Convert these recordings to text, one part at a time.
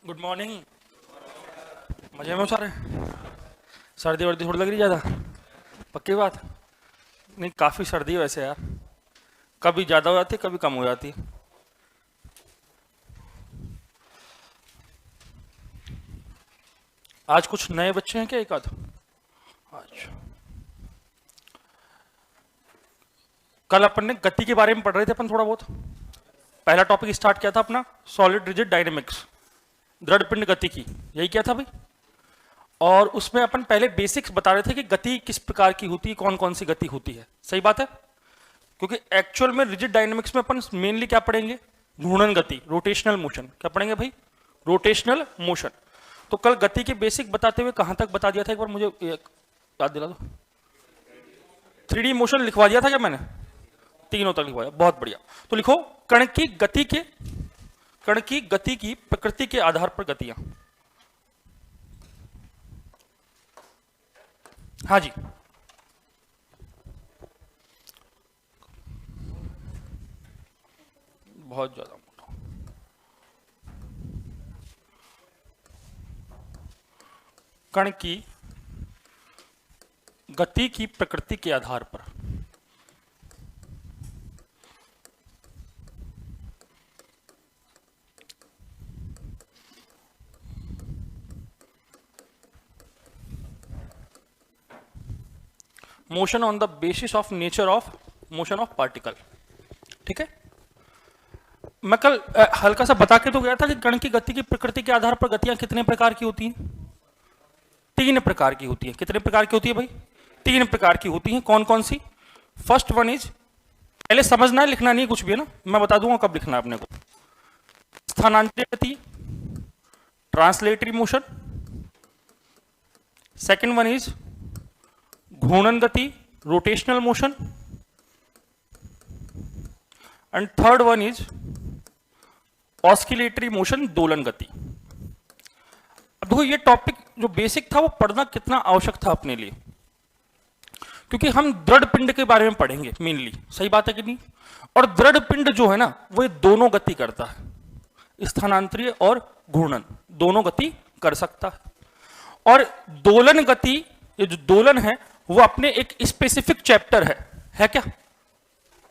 Good morning. मजे में हो सारे? सर्दी वर्दी थोड़ी लग रही ज़्यादा? पक्की बात? नहीं, काफ़ी सर्दी है वैसे यार। कभी ज़्यादा हो जाती है, कभी कम हो जाती है। आज कुछ नए बच्चे हैं क्या? एक आध। अच्छा, कल अपन ने गति के बारे में पढ़ रहे थे अपन थोड़ा बहुत। पहला टॉपिक स्टार्ट किया था अपना सॉलिड रिजिड डायनेमिक्स, दृढ़ पिंड गति की। यही क्या था भाई? और उसमें अपन पहले बेसिक्स बता रहे थे कि गति किस प्रकार की होती है, कौन कौन सी गति होती है। सही बात है? क्योंकि एक्चुअल में रिजिड डायनेमिक्स में अपन मेनली क्या पढ़ेंगे? घूर्णन गति, रोटेशनल मोशन। क्या पढ़ेंगे भाई? Rotational motion. तो कल गति के बेसिक बताते हुए कहां तक बता दिया था, एक बार मुझे याद दिला दो। 3D मोशन लिखवा दिया था क्या मैंने? तीनों तक लिखवाया, बहुत बढ़िया। तो लिखो, कण की गति की प्रकृति के आधार पर गतियां। हाँ जी, बहुत ज्यादा मोटा। कण की गति की प्रकृति के आधार पर motion on the basis of nature of motion of particle. ठीक है, मैं कल हल्का सा बता के तो गया था कि कण की गति की प्रकृति के आधार पर गतियां कितने प्रकार की होती हैं? 3 प्रकार की होती है। कितने प्रकार की होती है भाई? 3 प्रकार की होती है। कौन कौन सी? फर्स्ट वन इज, पहले समझना है, लिखना नहीं कुछ भी है ना, मैं बता दूंगा कब लिखना है अपने को। स्थानांतरित गति, translatory motion. Second one is घूर्णन गति, rotational motion. And third one is oscillatory motion, दोलन गति। अब देखो, ये टॉपिक जो बेसिक था वो पढ़ना कितना आवश्यक था अपने लिए, क्योंकि हम दृढ़ पिंड के बारे में पढ़ेंगे मेनली। सही बात है कि नहीं? और दृढ़ पिंड जो है ना, वो दोनों गति करता है, स्थानांतरीय और घूर्णन दोनों गति कर सकता है। और दोलन गति, ये जो दोलन है वो अपने एक स्पेसिफिक चैप्टर है क्या?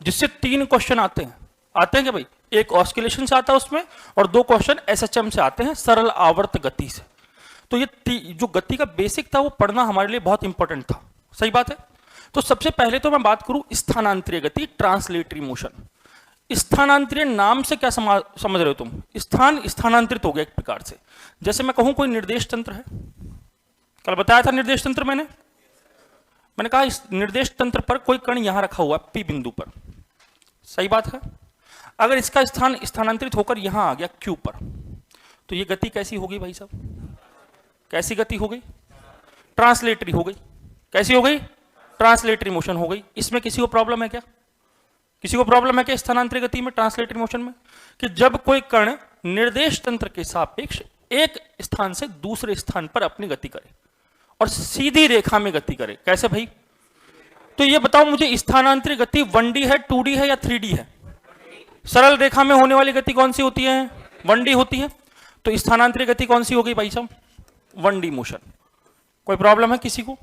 जिससे 3 क्वेश्चन आते हैं क्या भाई? एक ऑस्किलेशन से आता है उसमें, और 2 क्वेश्चन एसएचएम से आते हैं, सरल आवर्त गति से। तो ये जो गति का बेसिक था वो पढ़ना हमारे लिए बहुत इंपॉर्टेंट था। सही बात है? तो सबसे पहले तो मैं बात करूं स्थानांतरीय गति, ट्रांसलेटरी मोशन। स्थानांतरीय नाम से क्या समझ रहे हो तुम? स्थान स्थानांतरित हो गया एक प्रकार से। जैसे मैं कहूं कोई निर्देश तंत्र है, कल बताया था निर्देश तंत्र मैंने कहा इस निर्देश तंत्र पर कोई कण यहां रखा हुआ है P बिंदु पर। सही बात है? अगर इसका स्थान स्थानांतरित होकर यहां आ गया Q पर, तो ये गति कैसी होगी भाई साहब? कैसी गति हो गई? ट्रांसलेटरी हो गई। कैसी हो गई? ट्रांसलेटरी मोशन हो गई। इसमें किसी को प्रॉब्लम है क्या? किसी को प्रॉब्लम है क्या स्थानांतरित गति में, ट्रांसलेटरी मोशन में? कि जब कोई कण निर्देश तंत्र के सापेक्ष एक स्थान से दूसरे स्थान पर अपनी गति करे और सीधी रेखा में गति करे। कैसे भाई? तो ये बताओ मुझे, स्थानांतरित गति 1D है, 2D है या 3D है? सरल रेखा में होने वाली गति कौन सी होती है? 1D होती है। तो स्थानांतरित गति कौन सी हो गई भाई साहब? 1D motion. कोई प्रॉब्लम है किसी को?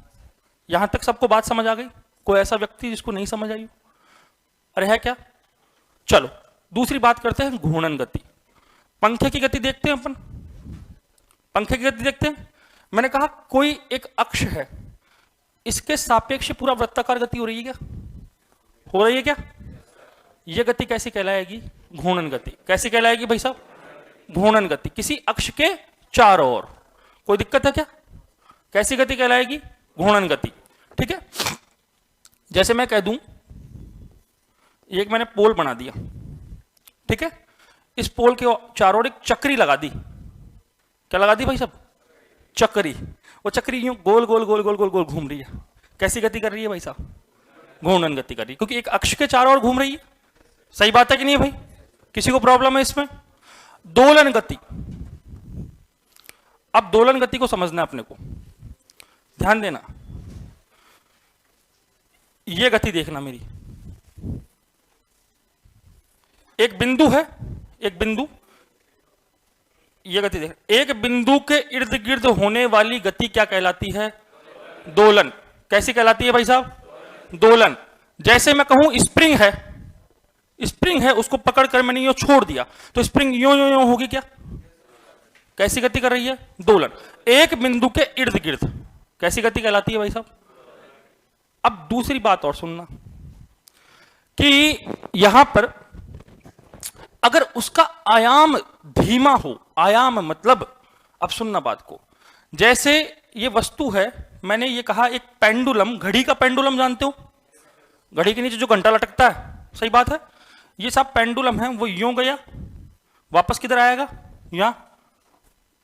यहां तक सबको बात समझ आ गई? कोई ऐसा व्यक्ति जिसको नहीं समझ आई? अरे है क्या? चलो दूसरी बात करते हैं, घूर्णन गति। पंखे की गति देखते हैं अपन, पंखे की गति देखते हैं। मैंने कहा कोई एक अक्ष है, इसके सापेक्ष पूरा वृत्ताकार गति हो रही है क्या? हो रही है क्या? यह गति कैसी कहलाएगी? घूर्णन गति। कैसी कहलाएगी भाई साहब? घूर्णन गति। किसी अक्ष के चारों ओर। कोई दिक्कत है क्या? कैसी गति कहलाएगी? घूर्णन गति। ठीक है, जैसे मैं कह दूं एक मैंने पोल बना दिया, ठीक है, इस पोल के चारों ओर एक चक्री लगा दी। क्या लगा दी भाई साहब? चक्री। वो चक्री यूं गोल गोल गोल गोल गोल गोल घूम रही है। कैसी गति कर रही है भाई साहब? घूर्णन गति कर रही है, क्योंकि एक अक्ष के चारों ओर घूम रही है। सही बात है कि नहीं है भाई? किसी को प्रॉब्लम है इसमें? दोलन गति। अब दोलन गति को समझना अपने को, ध्यान देना। ये गति देखना मेरी, एक बिंदु है, एक बिंदु, ये गति देख, एक बिंदु के इर्द गिर्द होने वाली गति क्या कहलाती है? दोलन। कैसी कहलाती है भाई साहब? दोलन। जैसे मैं कहूं स्प्रिंग है, स्प्रिंग है, उसको पकड़कर मैंने यो छोड़ दिया तो स्प्रिंग यो यो यो होगी क्या? कैसी गति कर रही है? दोलन। एक बिंदु के इर्द गिर्द कैसी गति कहलाती है भाई साहब? अब दूसरी बात और सुनना कि यहां पर अगर उसका आयाम धीमा हो, आयाम मतलब, अब सुनना बात को, जैसे ये वस्तु है, मैंने ये कहा एक पेंडुलम, घड़ी का पेंडुलम जानते हो, घड़ी के नीचे जो घंटा लटकता है, सही बात है, ये सब पेंडुलम है, वो यूं गया वापस किधर आएगा? यहां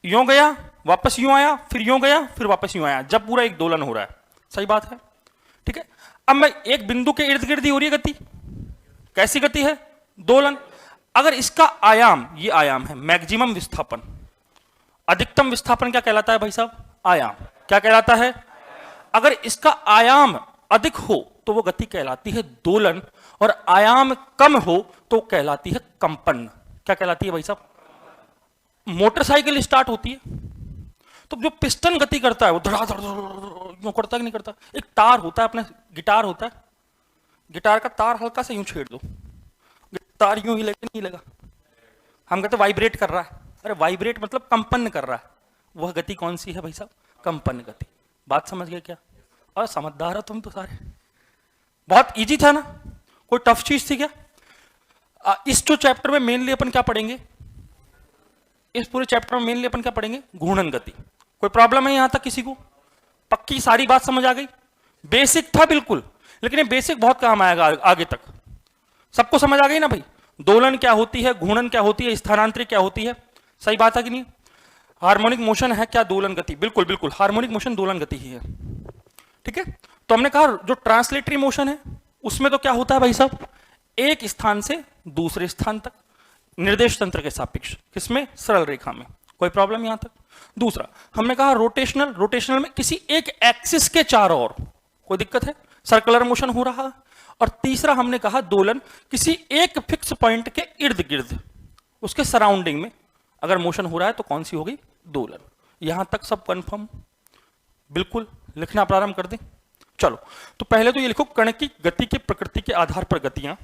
यूं गया वापस यूं आया, फिर यूं गया फिर वापस यूं आया, जब पूरा एक दोलन हो रहा है, सही बात है, ठीक है। अब मैं एक बिंदु के इर्द गिर्द ही हो रही है गति, कैसी गति है? दोलन। अगर इसका आयाम, ये आयाम है मैक्सिमम विस्थापन, अधिकतम विस्थापन क्या कहलाता है भाई साहब? आयाम। क्या कहलाता है? अगर इसका आयाम अधिक हो तो वो गति कहलाती है दोलन, और आयाम कम हो तो कहलाती है कंपन। क्या कहलाती है भाई साहब? मोटरसाइकिल स्टार्ट होती है तो जो पिस्टन गति करता है वो धड़ाधड़ यूं करता है कि नहीं करता? एक तार होता है, अपने गिटार होता है, गिटार का तार हल्का से यूं छेड़ दो, गिटार यूं हिले नहीं हिलेगा, हम कहते वाइब्रेट कर रहा है। अरे वाइब्रेट मतलब कंपन कर रहा है, वह गति कौन सी है भाई साहब? कंपन गति। बात समझ गए क्या? और समझदार हो तुम तो सारे, बहुत इजी था ना, कोई टफ चीज थी क्या? इस जो चैप्टर में मेनली अपन क्या पढ़ेंगे, इस पूरे चैप्टर में मेनली अपन क्या पढ़ेंगे? घूर्णन गति। कोई प्रॉब्लम है यहां तक किसी को? पक्की सारी बात समझ आ गई? बेसिक था बिल्कुल, लेकिन ये बेसिक बहुत काम आएगा आगे तक। सबको समझ आ गई ना भाई? दोलन क्या होती है, घूर्णन क्या होती है, स्थानांतरित क्या होती है, सही बात है कि नहीं? हार्मोनिक मोशन है क्या दोलन गति? बिल्कुल बिल्कुल, हार्मोनिक मोशन दोलन गति ही है, ठीक है। तो हमने कहा जो ट्रांसलेटरी मोशन है उसमें तो क्या होता है भाई साहब? एक स्थान से दूसरे स्थान तक निर्देश तंत्र के सापेक्ष, किसमें? सरल रेखा में। कोई प्रॉब्लम यहां तक? दूसरा हमने कहा रोटेशनल, रोटेशनल में किसी एक एक्सिस के चारों ओर, कोई दिक्कत है? सर्कुलर मोशन हो रहा है। और तीसरा हमने कहा दोलन, किसी एक फिक्स पॉइंट के इर्द गिर्द, उसके सराउंडिंग में अगर मोशन हो रहा है तो कौन सी होगी? दोलन। यहां तक सब कंफर्म? बिल्कुल, लिखना प्रारंभ कर दें। चलो, तो पहले तो ये लिखो, कण की गति की प्रकृति के आधार पर गतियां।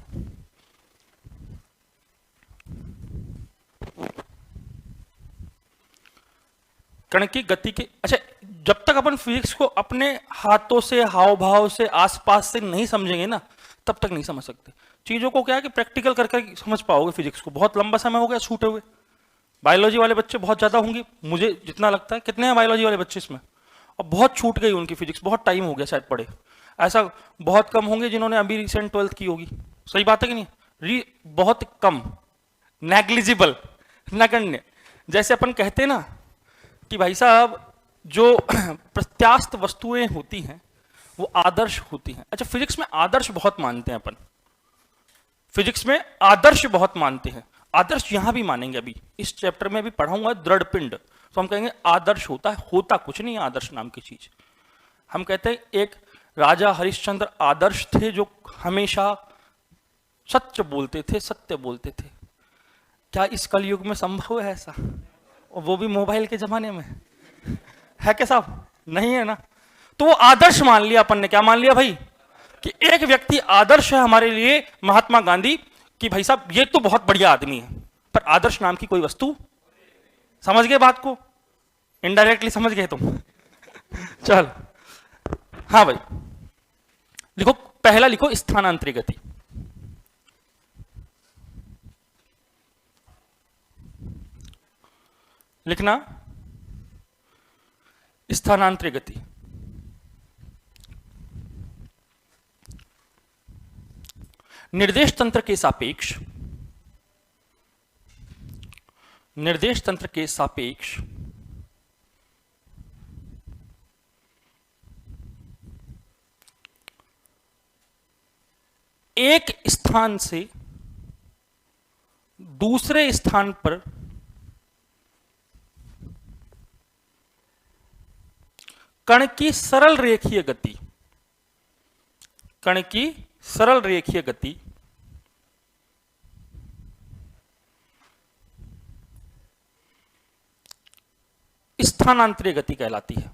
कण की गति के, अच्छा, जब तक अपन फिजिक्स को अपने हाथों से, हाव भाव से, आसपास से नहीं समझेंगे ना, तब तक नहीं समझ सकते चीजों को। क्या है कि प्रैक्टिकल करके समझ पाओगे फिजिक्स को। बहुत लंबा समय हो गया छूटे हुए। बायोलॉजी वाले बच्चे बहुत ज्यादा होंगे, मुझे जितना लगता है। कितने हैं बायोलॉजी वाले बच्चे इसमें? और बहुत छूट गई उनकी फिजिक्स, बहुत टाइम हो गया शायद पढ़े। ऐसा बहुत कम होंगे जिन्होंने अभी रिसेंट 12th की होगी, सही बात है कि नहीं? बहुत कम, नेग्लिजिबल, नगण्य। जैसे अपन कहते हैं ना कि भाई साहब जो प्रत्यास्थ वस्तुएं होती हैं वो आदर्श होती हैं। अच्छा, फिजिक्स में आदर्श बहुत मानते हैं अपन, फिजिक्स में आदर्श बहुत मानते हैं। आदर्श यहां भी मानेंगे, अभी इस चैप्टर में भी पढ़ाऊंगा दृढ़ पिंड, तो हम कहेंगे आदर्श होता है, होता कुछ नहीं है आदर्श नाम की चीज। हम कहते हैं एक राजा हरिश्चंद्र आदर्श थे जो हमेशा सत्य बोलते थे, सत्य बोलते थे। क्या इस कलयुग में संभव है ऐसा? और वो भी मोबाइल के जमाने में है क्या साहब? नहीं है ना। तो वो आदर्श मान लिया अपन ने। क्या मान लिया भाई? कि एक व्यक्ति आदर्श है हमारे लिए, महात्मा गांधी, कि भाई साहब ये तो बहुत बढ़िया आदमी है, पर आदर्श नाम की कोई वस्तु। समझ गए बात को? इनडायरेक्टली समझ गए तुम? चल, हाँ भाई, लिखो, पहला लिखो स्थानांतरित गति। लिखना स्थानांतरित गति। निर्देश तंत्र के सापेक्ष, निर्देश तंत्र के सापेक्ष एक स्थान से दूसरे स्थान पर कण की सरल रेखीय गति, कण की सरल रेखीय गति स्थानांतरीय गति कहलाती है।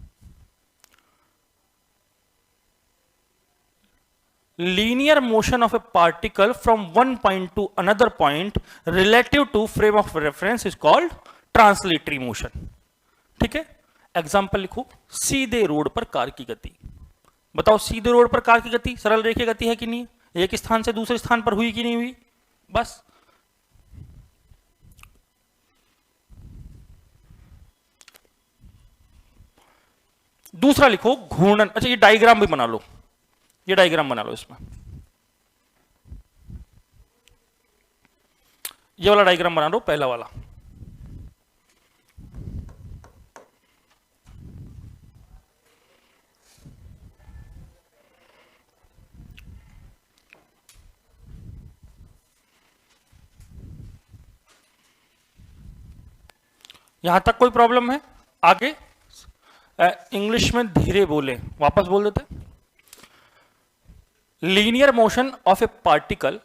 Linear motion of a particle from one point to another point relative to frame of reference is called translatory motion. ठीक है, एग्जाम्पल लिखो, सीधे रोड पर कार की गति। बताओ सीधे रोड पर कार की गति सरल रेखीय गति है कि नहीं, एक स्थान से दूसरे स्थान पर हुई कि नहीं हुई, बस। दूसरा लिखो घूर्णन। अच्छा, ये डायग्राम भी बना लो, ये डायग्राम बना लो इसमें, ये वाला डायग्राम बना लो, पहला वाला। यहां तक कोई प्रॉब्लम है? आगे इंग्लिश में धीरे बोले, वापस बोल देते। Linear motion of a particle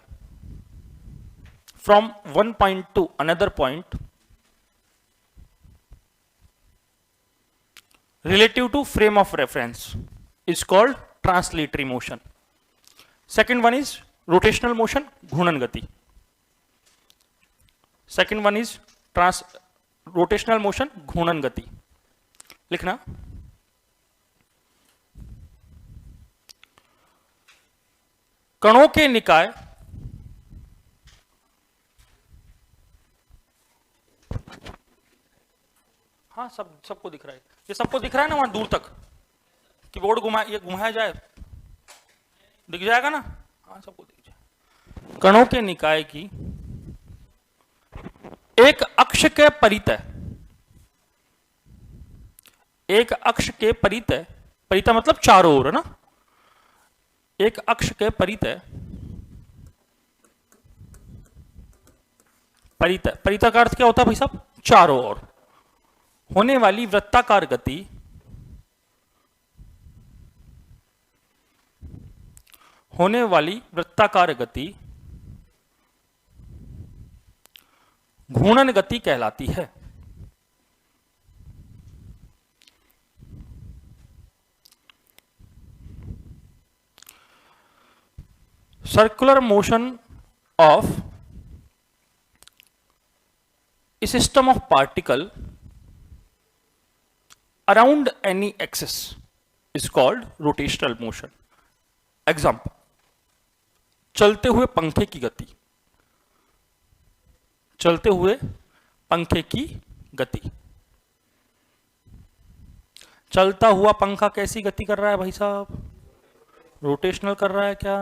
from one point to another point relative to frame of reference is called translatory motion. Second one is rotational motion, घूर्णन गति। Second one is rotational motion, घूर्णन गति। लिखना, कणों के निकाय हाँ सबको दिख रहा है, ये सबको दिख रहा है ना वहां दूर तक, कि बोर्ड ये घुमाया जाए, दिख जाएगा ना, हाँ सबको दिख जाए। कणों के निकाय की एक अक्ष के परितः, एक अक्ष के परितः, परितः मतलब चारों ओर है ना, एक अक्ष के परितः, परितः, परितः का अर्थ क्या होता है भाई साहब, चारों ओर होने वाली वृत्ताकार गति घूर्णन गति कहलाती है। Circular motion of a system of particle around any axis is called rotational motion. Example, चलते हुए पंखे की गति, चलते हुए पंखे की गति। चलता हुआ पंखा कैसी गति कर रहा है भाई साहब, रोटेशनल कर रहा है क्या,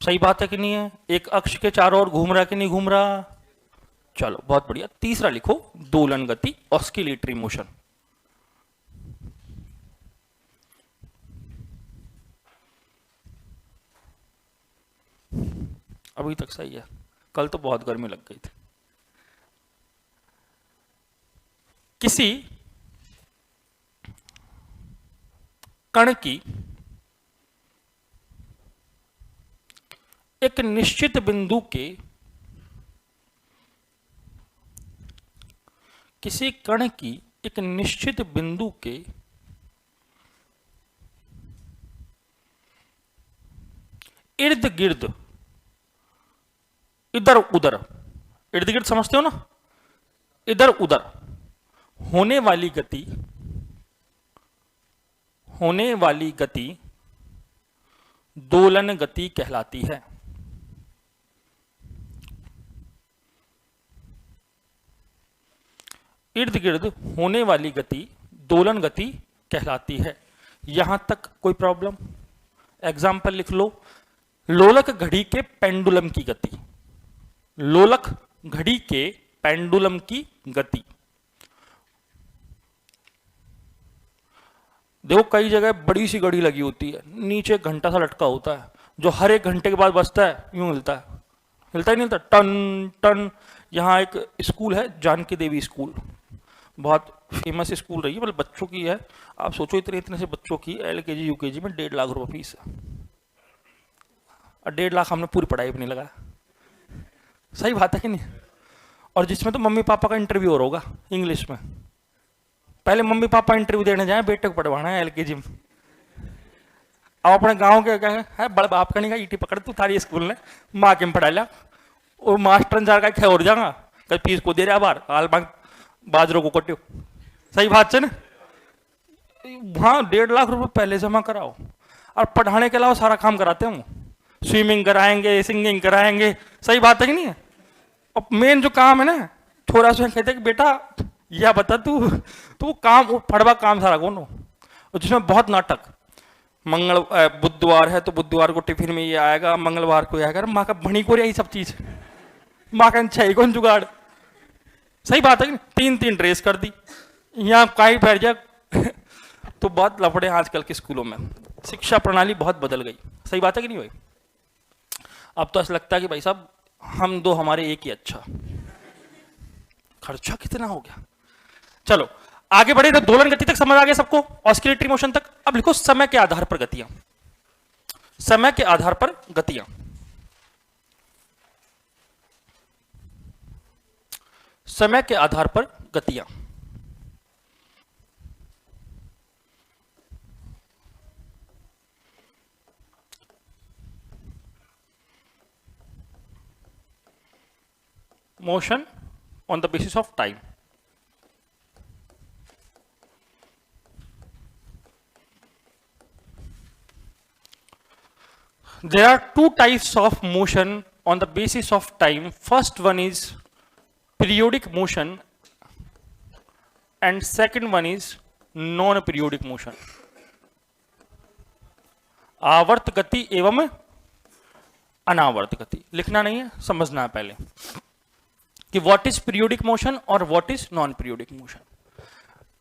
सही बात है कि नहीं है, एक अक्ष के चारों ओर घूम रहा है कि नहीं घूम रहा, चलो बहुत बढ़िया। तीसरा लिखो दोलन गति, ऑस्किलेटरी मोशन। अभी तक सही है, कल तो बहुत गर्मी लग गई थी। किसी कण की एक निश्चित बिंदु के, किसी कण की एक निश्चित बिंदु के इर्द गिर्द, इधर उधर, इर्द गिर्द समझते हो ना, इधर उधर होने वाली गति दोलन गति कहलाती है। इर्द गिर्द होने वाली गति दोलन गति कहलाती है। यहां तक कोई प्रॉब्लम? एग्जाम्पल लिख लो, लोलक घड़ी के पेंडुलम की गति, लोलक घड़ी के पेंडुलम की गति। देखो कई जगह बड़ी सी घड़ी लगी होती है, नीचे घंटा सा लटका होता है, जो हर एक घंटे के बाद बजता है, यूं हिलता है, हिलता ही नहीं हिलता, टन टन। यहाँ एक स्कूल है जानकी देवी स्कूल, बहुत फेमस स्कूल रही है, मतलब बच्चों की है। आप सोचो इतने इतने से बच्चों की LKG UKG में 1.5 लाख रुपए फीस है, और 1.5 लाख हमने पूरी पढ़ाई भी नहीं लगाया, सही बात है कि नहीं। और जिसमें तो मम्मी पापा का इंटरव्यू हो रहा होगा इंग्लिश में, पहले मम्मी पापा इंटरव्यू देने जाए, बेटे को पढ़वाना है एलकेजी में। अब अपने गांव के क्या है, बड़ बाप करने का ईटी पकड़ तू थारी स्कूल ने माँ के में पढ़ा लिया, और मास्टर जा का खे और जागा कल फीस को दे रहा बार हाल मांग बाजरों को कट्यो। सही बात है ना? वहाँ 1.5 लाख रुपए पहले जमा कराओ और पढ़ाने के अलावा सारा काम कराते हैं। स्विमिंग कराएंगे, सिंगिंग कराएंगे। सही बात है कि नहीं है? अब मेन जो काम है ना, थोड़ा सा कहते हैं कि बेटा यह बता तू काम पढ़वा काम सारा कौन हो, जिसमें बहुत नाटक। बुधवार है तो बुधवार को टिफिन में ये आएगा, मंगलवार को आएगा। माँ का भणी को यही सब चीज, माँ का छह कौन जुगाड़। सही बात है कि 3 ड्रेस कर दी, यहाँ काई पैर जा तो बहुत लफड़े आजकल के स्कूलों में। शिक्षा प्रणाली बहुत बदल गई। सही बात है कि नहीं भाई? अब तो ऐसा लगता है कि भाई साहब हम दो हमारे एक ही अच्छा। खर्चा कितना हो गया। चलो आगे बढ़े तो दोलन गति तक समझ आ गया सबको, ऑस्किलेटरी मोशन तक। अब लिखो समय के आधार पर गतियां। समय के आधार पर गतियां। समय के आधार पर गतियां। Motion on the basis of time. There are 2 types of motion on the basis of time. First one is periodic motion and second one is non-periodic motion. आवर्त गति एवं अनावर्त गति। लिखना नहीं है, समझना है पहले कि व्हाट इज पीरियोडिक मोशन और what is non periodic motion.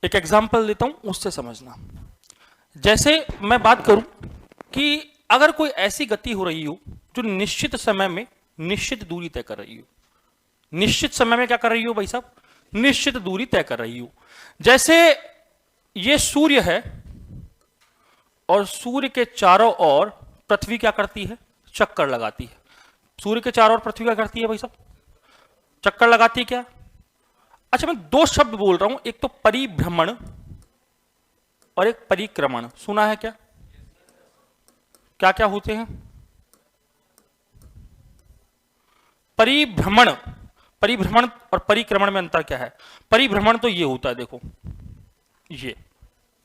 एक एग्जांपल देता हूं, उससे समझना। जैसे मैं बात करूं कि अगर कोई ऐसी गति हो रही हो जो निश्चित समय में निश्चित दूरी तय कर रही हो। निश्चित समय में क्या कर रही हो भाई साहब? निश्चित दूरी तय कर रही हो। जैसे ये सूर्य है और सूर्य के चारों ओर पृथ्वी क्या करती है? चक्कर लगाती है। सूर्य के चारों ओर पृथ्वी क्या करती है भाई साहब? चक्कर लगाती है क्या? अच्छा, मैं 2 शब्द बोल रहा हूं, एक तो परिभ्रमण और एक परिक्रमण। सुना है क्या? क्या क्या होते हैं? परिभ्रमण। परिभ्रमण और परिक्रमण में अंतर क्या है? परिभ्रमण तो ये होता है, देखो ये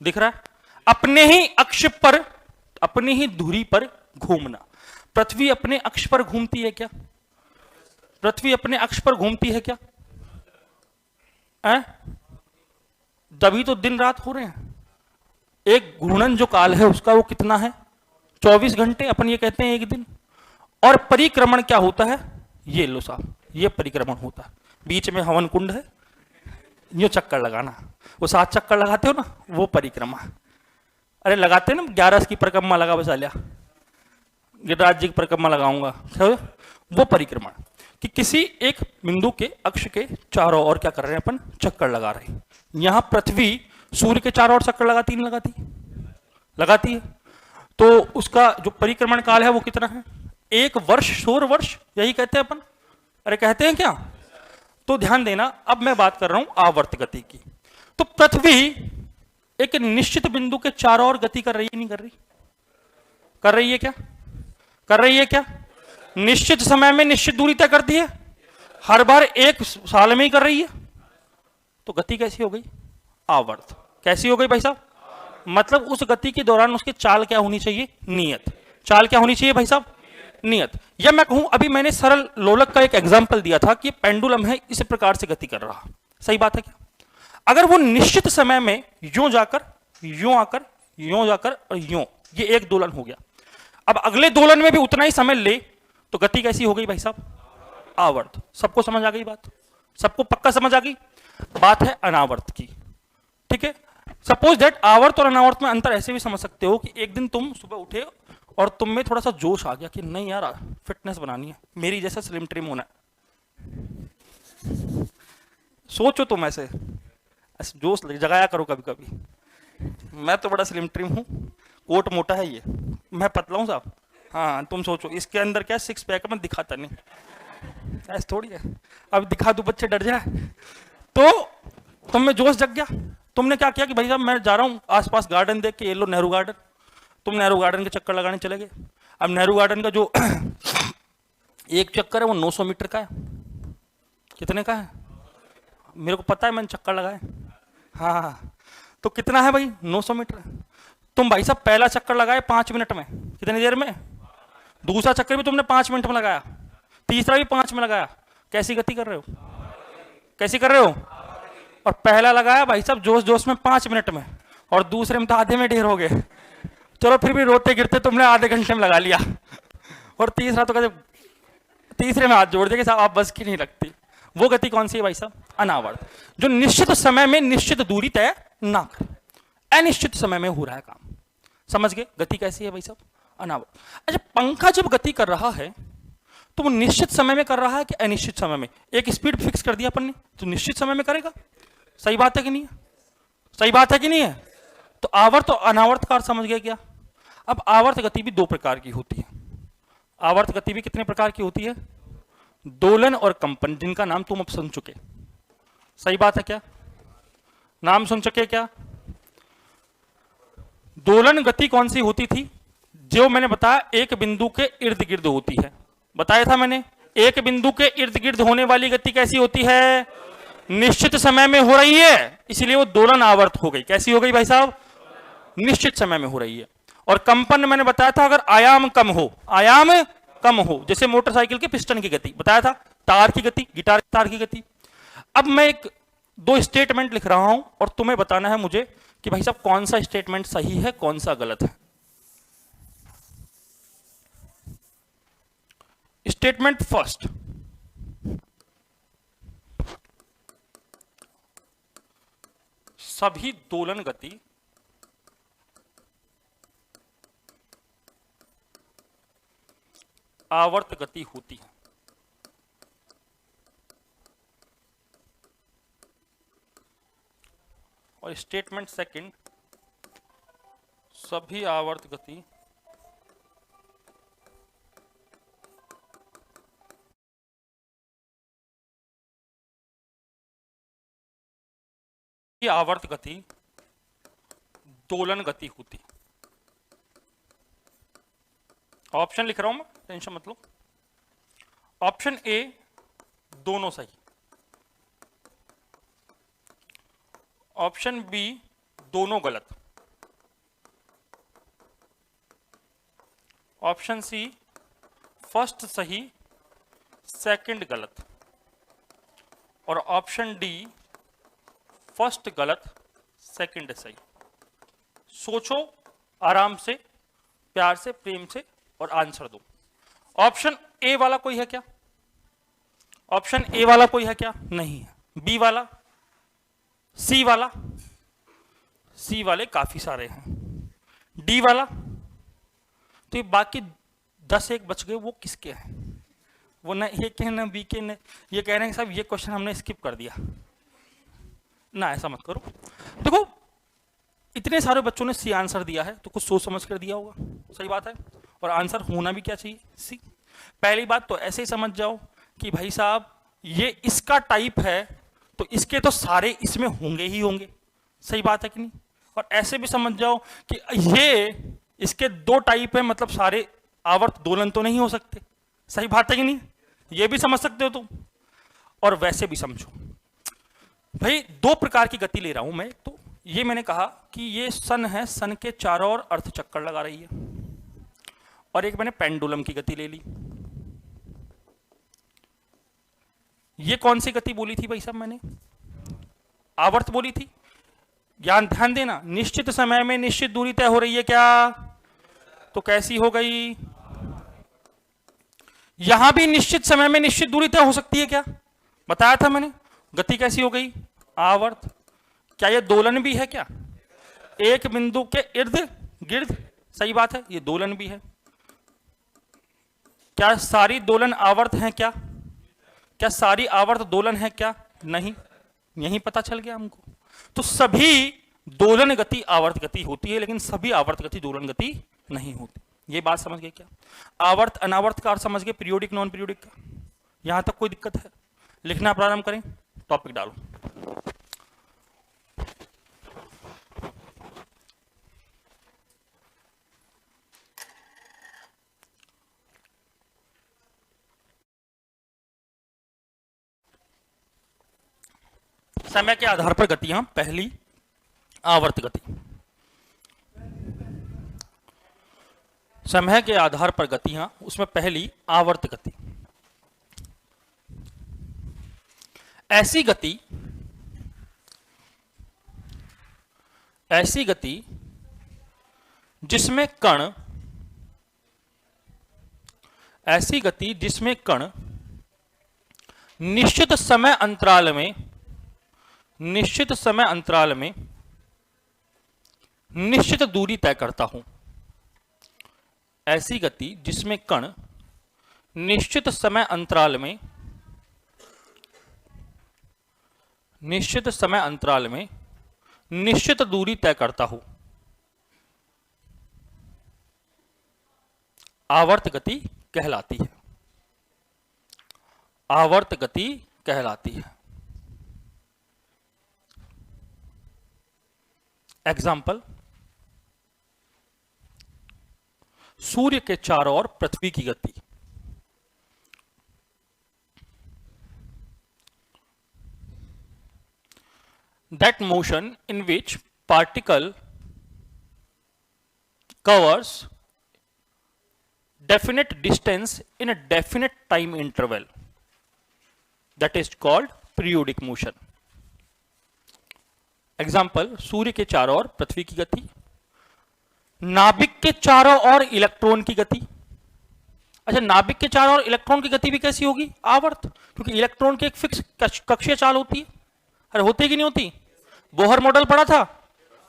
दिख रहा है, अपने ही अक्ष पर, अपनी ही धुरी पर घूमना। पृथ्वी अपने अक्ष पर घूमती है क्या? पृथ्वी अपने अक्ष पर घूमती है क्या? तभी तो दिन रात हो रहे हैं। एक घूर्णन जो काल है उसका वो कितना है? 24 घंटे, अपन ये कहते हैं एक दिन। और परिक्रमण क्या होता है? ये लो साहब, ये परिक्रमण होता है। बीच में हवन कुंड है, ये चक्कर लगाना, वो 7 चक्कर लगाते हो ना, वो परिक्रमा। अरे लगाते ना, 11 की परिक्रमा लगा बसा लिया, गिरिराज जी की परिक्रमा लगाऊंगा, वो परिक्रमण। कि किसी एक बिंदु के अक्ष के चारों ओर क्या कर रहे हैं अपन? चक्कर लगा रहे हैं। यहां पृथ्वी सूर्य के चारों ओर चक्कर लगाती नहीं लगाती? लगाती है। तो उसका जो परिक्रमण काल है वो कितना है? 1 वर्ष, सौर वर्ष, यही कहते हैं अपन। अरे कहते हैं क्या? तो ध्यान देना, अब मैं बात कर रहा हूं आवर्त गति की। तो पृथ्वी एक निश्चित बिंदु के चारों ओर गति कर रही है, नहीं कर रही? कर रही है क्या? कर रही है क्या? निश्चित समय में निश्चित दूरी तय करती है, हर बार 1 साल में ही कर रही है। तो गति कैसी हो गई? आवर्त। कैसी हो गई भाई साहब? मतलब उस गति के दौरान उसकी चाल क्या होनी चाहिए? नियत। चाल क्या होनी चाहिए भाई साहब? नियत। या मैं कहूं, अभी मैंने सरल लोलक का एक एग्जाम्पल दिया था कि पेंडुलम है, इस प्रकार से गति कर रहा। सही बात है क्या? अगर वो निश्चित समय में यूं जाकर, यूं आकर, यूं जाकर और यूं, ये एक दोलन हो गया। अब अगले दोलन में भी उतना ही समय ले तो गति कैसी हो गई भाई साहब? आवर्त। सबको समझ आ गई बात? सबको पक्का समझ आ गई? बात है अनावर्त की। ठीक है, सपोज दैट आवर्त और अनावर्त में अंतर ऐसे भी समझ सकते हो कि एक दिन तुम सुबह उठे और तुम में थोड़ा सा जोश आ गया कि नहीं यार, फिटनेस बनानी है, मेरी जैसा स्लिम ट्रिम होना है। सोचो तुम ऐसे जोश जगाया करो कभी कभी। मैं तो बड़ा स्लिम ट्रिम हूं, कोट मोटा है ये, मैं पतला हूं साहब। हाँ, तुम सोचो इसके अंदर क्या 6 पैक में दिखाता नहीं, ऐसे थोड़ी है। अब दिखा दो बच्चे डर जाए। तो तुम में जोश जग गया, तुमने क्या किया कि भाई साहब मैं जा रहा हूं आसपास गार्डन देख के, ये लो नेहरू गार्डन, तुम नेहरू गार्डन के चक्कर लगाने चले गए। अब नेहरू गार्डन का जो एक चक्कर है वो 900 मीटर का है। कितने का है मेरे को पता है, मैंने चक्कर लगाए। हाँ, तो कितना है भाई 900 मीटर। तुम भाई साहब पहला चक्कर लगाए 5 मिनट में, कितनी देर में, दूसरा चक्कर भी तुमने 5 मिनट में लगाया, तीसरा भी 5 में लगाया। कैसी गति कर रहे हो, कैसी कर रहे हो। और पहला लगाया भाई साहब जोश जोश में 5 मिनट में, और दूसरे में तो आधे में ढेर हो गए। चलो फिर भी रोते गिरते तुमने आधे घंटे में लगा लिया। और तीसरा तो कहते, तीसरे में हाथ जोड़ दिया कि साहब आप बस की नहीं लगती। वो गति कौन सी है भाई साहब, अनावर्त, जो निश्चित समय में निश्चित दूरी तय ना करे, अनिश्चित समय में हो रहा है काम। समझ गए गति कैसी है भाई साहब, अनावर्त। अच्छा, पंखा जब गति कर रहा है तो वो निश्चित समय में कर रहा है कि अनिश्चित समय में। एक स्पीड फिक्स कर दिया अपन ने तो निश्चित समय में करेगा। सही बात है कि नहीं है, सही बात है कि नहीं है। तो आवर्त और अनावर्त का अर्थ समझ गए क्या। अब आवर्त गति भी 2 प्रकार की होती है। आवर्त गति भी कितने प्रकार की होती है, दोलन और कंपन, जिनका नाम तुम अब सुन चुके। सही बात है क्या, नाम सुन चुके क्या। दोलन गति कौन सी होती थी, जो मैंने बताया एक बिंदु के इर्द गिर्द होती है, बताया था मैंने। एक बिंदु के इर्द गिर्द होने वाली गति कैसी होती है, निश्चित समय में हो रही है, इसलिए वो दोलन आवर्त हो गई। कैसी हो गई भाई साहब, निश्चित समय में हो रही है। और कंपन मैंने बताया था अगर आयाम कम हो, आयाम कम हो, जैसे मोटरसाइकिल के पिस्टन की गति बताया था, तार की गति, गिटार तार की गति। अब मैं एक 2 स्टेटमेंट लिख रहा हूं और तुम्हें बताना है मुझे कि भाई साहब कौन सा स्टेटमेंट सही है कौन सा गलत है। स्टेटमेंट फर्स्ट, सभी दोलन गति आवर्त गति होती है। और स्टेटमेंट सेकंड, सभी आवर्त गति आवर्त गति दोलन गति होती है। ऑप्शन लिख रहा हूं मैं, टेंशन मत लो। ऑप्शन ए दोनों सही, ऑप्शन बी दोनों गलत, ऑप्शन सी फर्स्ट सही सेकंड गलत, और ऑप्शन डी फर्स्ट गलत सेकंड सही। सोचो आराम से, प्यार से, प्रेम से, और आंसर दो। ऑप्शन ए वाला कोई है क्या, ऑप्शन ए वाला कोई है क्या, नहीं है। बी वाला, सी वाला, सी वाले काफी सारे हैं। डी वाला, तो ये बाकी 10 एक बच गए, वो किसके हैं, वो ना ए के ना बी के, ये कह रहे हैं साहब ये क्वेश्चन हमने स्किप कर दिया ना। ऐसा मत करो। देखो इतने सारे बच्चों ने सी आंसर दिया है तो कुछ सोच समझ कर दिया होगा, सही बात है। और आंसर होना भी क्या चाहिए, सी। पहली बात तो ऐसे ही समझ जाओ कि भाई साहब ये इसका टाइप है तो इसके तो सारे इसमें होंगे ही होंगे, सही बात है कि नहीं। और ऐसे भी समझ जाओ कि ये इसके 2 टाइप है, मतलब सारे आवर्त दोलन तो नहीं हो सकते, सही बात है कि नहीं। ये भी समझ सकते हो तुम। और वैसे भी समझो भाई 2 प्रकार की गति ले रहा हूं मैं। तो ये मैंने कहा कि ये सन है, सन के चारों ओर अर्थ चक्कर लगा रही है, और एक मैंने पेंडुलम की गति ले ली। ये कौन सी गति बोली थी भाई साहब, मैंने आवर्त बोली थी। ध्यान देना, निश्चित समय में निश्चित दूरी तय हो रही है क्या, तो कैसी हो गई। यहां भी निश्चित समय में निश्चित दूरी तय हो सकती है क्या, बताया था मैंने। गति कैसी हो गई, आवर्त। क्या ये दोलन भी है क्या, एक बिंदु के इर्द गिर्द, सही बात है, ये दोलन भी है। क्या सारी दोलन आवर्त हैं क्या, क्या सारी आवर्त दोलन है क्या, नहीं। यही पता चल गया हमको। तो सभी दोलन गति आवर्त गति होती है, लेकिन सभी आवर्त गति दोलन गति नहीं होती। ये बात समझ गए क्या। आवर्त अनावर्त का अर्थ समझ गए, पीरियोडिक नॉन पीरियोडिक का। यहां तक कोई दिक्कत है, लिखना प्रारंभ करें, टॉपिक डालो। समय के आधार पर गतियां, पहली आवर्त गति। समय के आधार पर गतियां, उसमें पहली आवर्त गति। ऐसी गति जिसमें कण, ऐसी गति जिसमें कण निश्चित समय अंतराल में निश्चित दूरी तय करता हूं। ऐसी गति जिसमें कण निश्चित समय अंतराल में निश्चित दूरी तय करता हूं, आवर्त गति कहलाती है। आवर्त गति कहलाती है। एग्जाम्पल, सूर्य के चारों ओर पृथ्वी की गति। That motion in which particle covers definite distance in a definite time interval, that is called periodic motion. Example, सूर्य के चारों ओर पृथ्वी की गति, नाभिक के चारों ओर इलेक्ट्रॉन की गति। अच्छा, नाभिक के चारों ओर इलेक्ट्रॉन की गति भी कैसी होगी? आवर्त, क्योंकि इलेक्ट्रॉन की एक फिक्स कक्षीय चाल होती है। अरे होती कि नहीं होती? बोहर मॉडल पढ़ा था,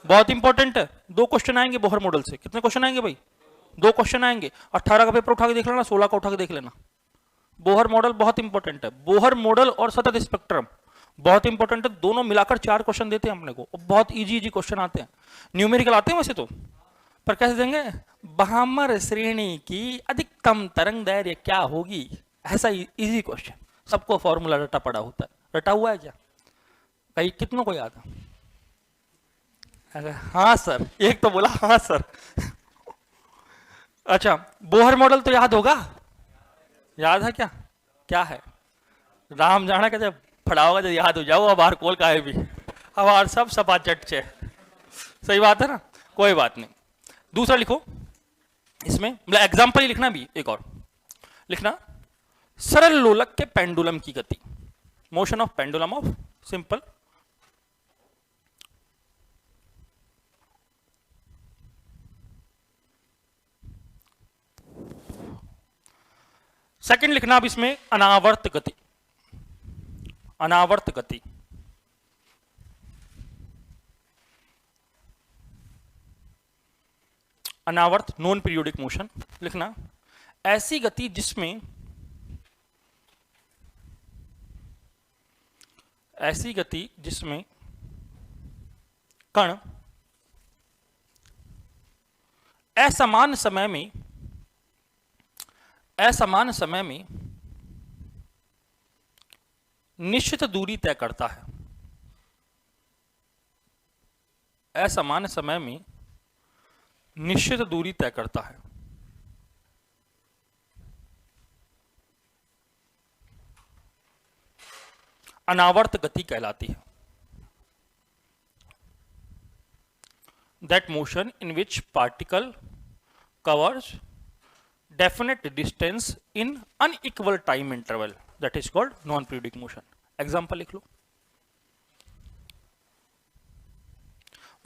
बहुत इंपॉर्टेंट है। 2 क्वेश्चन आएंगे बोहर मॉडल से। कितने क्वेश्चन आएंगे भाई? 2 क्वेश्चन आएंगे। 18 का पेपर उठा के देख लेना, 16 का उठा के देख लेना। बोहर मॉडल बहुत इंपॉर्टेंट है। बोहर मॉडल और सतत स्पेक्ट्रम बहुत इंपॉर्टेंट है। दोनों मिलाकर 4 क्वेश्चन देते हैं अपने को, बहुत इजी क्वेश्चन आते हैं। न्यूमेरिकल आते हैं वैसे तो, पर कैसे देंगे? बहामर श्रेणी की अधिकतम तरंग दैर्घ्य क्या होगी, ऐसा इजी क्वेश्चन। सबको फॉर्मूला रटा पड़ा होता है। रटा हुआ है क्या? कहीं कितनों को याद है? हाँ सर, एक तो बोला हाँ सर। अच्छा, बोहर मॉडल तो याद होगा? याद है क्या? क्या है? राम जाना कहते पढ़ा होगा, जब याद हो जाओ। अब बाहर कोल का है भी, अब बाहर सब सपा चट से। सही बात है ना? कोई बात नहीं। दूसरा लिखो इसमें, मतलब एग्जाम्पल ही लिखना भी। एक और लिखना, सरल लोलक के पेंडुलम की गति, motion of pendulum of simple. Second लिखना अब इसमें अनावर्त गति। अनावर्त गति, अनावर्त नॉन पीरियोडिक मोशन लिखना, ऐसी गति जिसमें कण असमान समय में निश्चित दूरी तय करता है। असमान समय में निश्चित दूरी तय करता है। अनावर्त गति कहलाती है। That motion in which particle covers definite distance in unequal time interval, that is called non-periodic motion. Example लिख लो,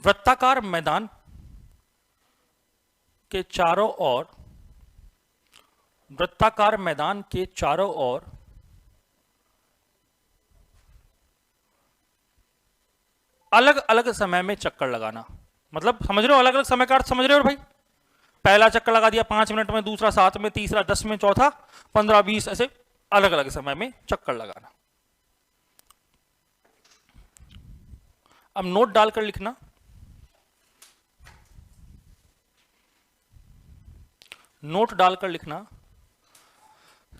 वृत्ताकार मैदान के चारों ओर अलग अलग समय में चक्कर लगाना। मतलब समझ रहे हो? अलग अलग समय का अर्थ समझ रहे हो भाई? पहला चक्कर लगा दिया 5 मिनट में, दूसरा 7 में, तीसरा 10 में, चौथा 15-20, ऐसे अलग अलग समय में चक्कर लगाना। अब नोट डालकर लिखना,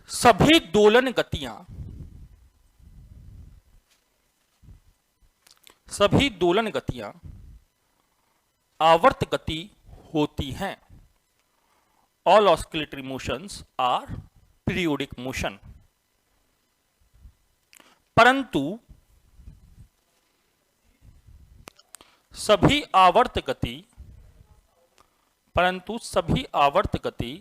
सभी दोलन गतियां आवर्त गति होती हैं। All oscillatory motions are periodic motion, परंतु सभी आवर्त गति, परंतु सभी आवर्त गति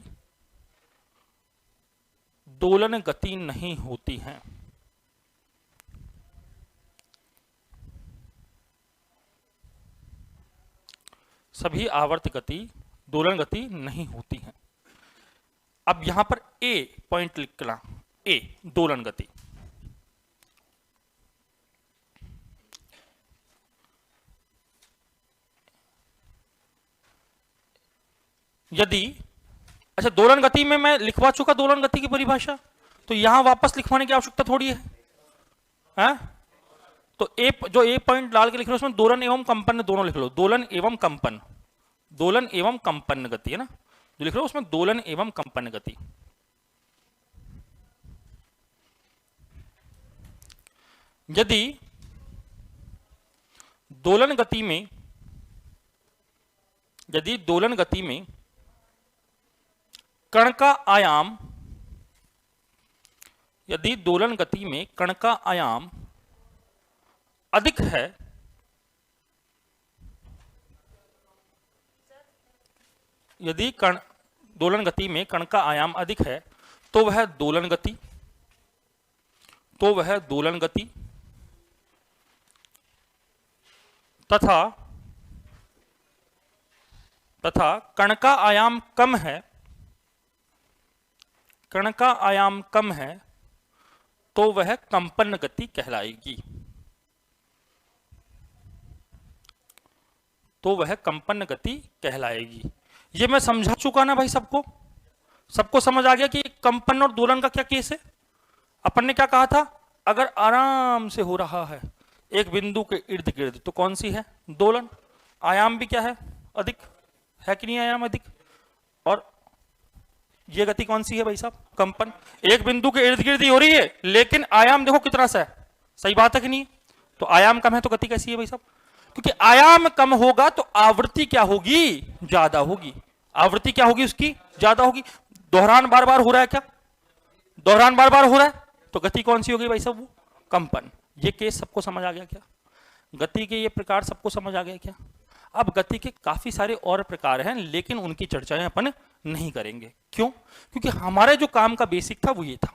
दोलन गति नहीं होती हैं। सभी आवर्त गति दोलन गति नहीं होती हैं। अब यहां पर ए पॉइंट लिखना, ए दोलन गति। यदि, अच्छा दोलन गति में मैं लिखवा चुका दोलन गति की परिभाषा, तो यहां वापस लिखवाने की आवश्यकता थोड़ी है? तो ए, जो ए पॉइंट डाल के लिख रहे हो उसमें दोलन एवं कंपन दोनों लिख लो, दोलन एवं कंपन, दोलन एवं कंपन गति है ना जो लिख रहे हो उसमें, दोलन एवं कंपन गति। यदि दोलन गति में, यदि दोलन गति में कण का आयाम, यदि दोलन गति में कण का आयाम अधिक है, यदि कण दोलन गति में कण का आयाम अधिक है तो वह दोलन गति, तो वह दोलन गति तथा कण का आयाम कम है, कण का आयाम कम है तो वह कंपन गति कहलाएगी, तो वह कंपन गति कहलाएगी। ये मैं समझा चुका ना भाई सबको, सबको समझ आ गया कि कंपन और दोलन का क्या केस है। अपन ने क्या कहा था, अगर आराम से हो रहा है एक बिंदु के इर्द गिर्द तो कौन सी है, दोलन, आयाम भी क्या है, अधिक है कि नहीं, आयाम अधिक, और ये गति कौन सी है भाई साहब, कंपन। एक बिंदु के इर्द गिर्द ही हो रही है लेकिन आयाम देखो कितना सा है, सही बात है कि नहीं, तो आयाम कम है तो गति कैसी है भाई साहब, क्योंकि आयाम कम होगा तो आवृत्ति क्या होगी, ज्यादा होगी, आवृत्ति क्या होगी उसकी, ज्यादा होगी। दोहरान बार बार हो रहा है क्या, दोहरान बार बार हो रहा है तो गति कौन सी होगी भाई साहब, वो कंपन। ये केस सबको समझ आ गया क्या, गति के ये प्रकार सबको समझ आ गया क्या। अब गति के काफी सारे और प्रकार हैं लेकिन उनकी चर्चाएं अपन नहीं करेंगे, क्यों, क्योंकि हमारे जो काम का बेसिक था वो ये था।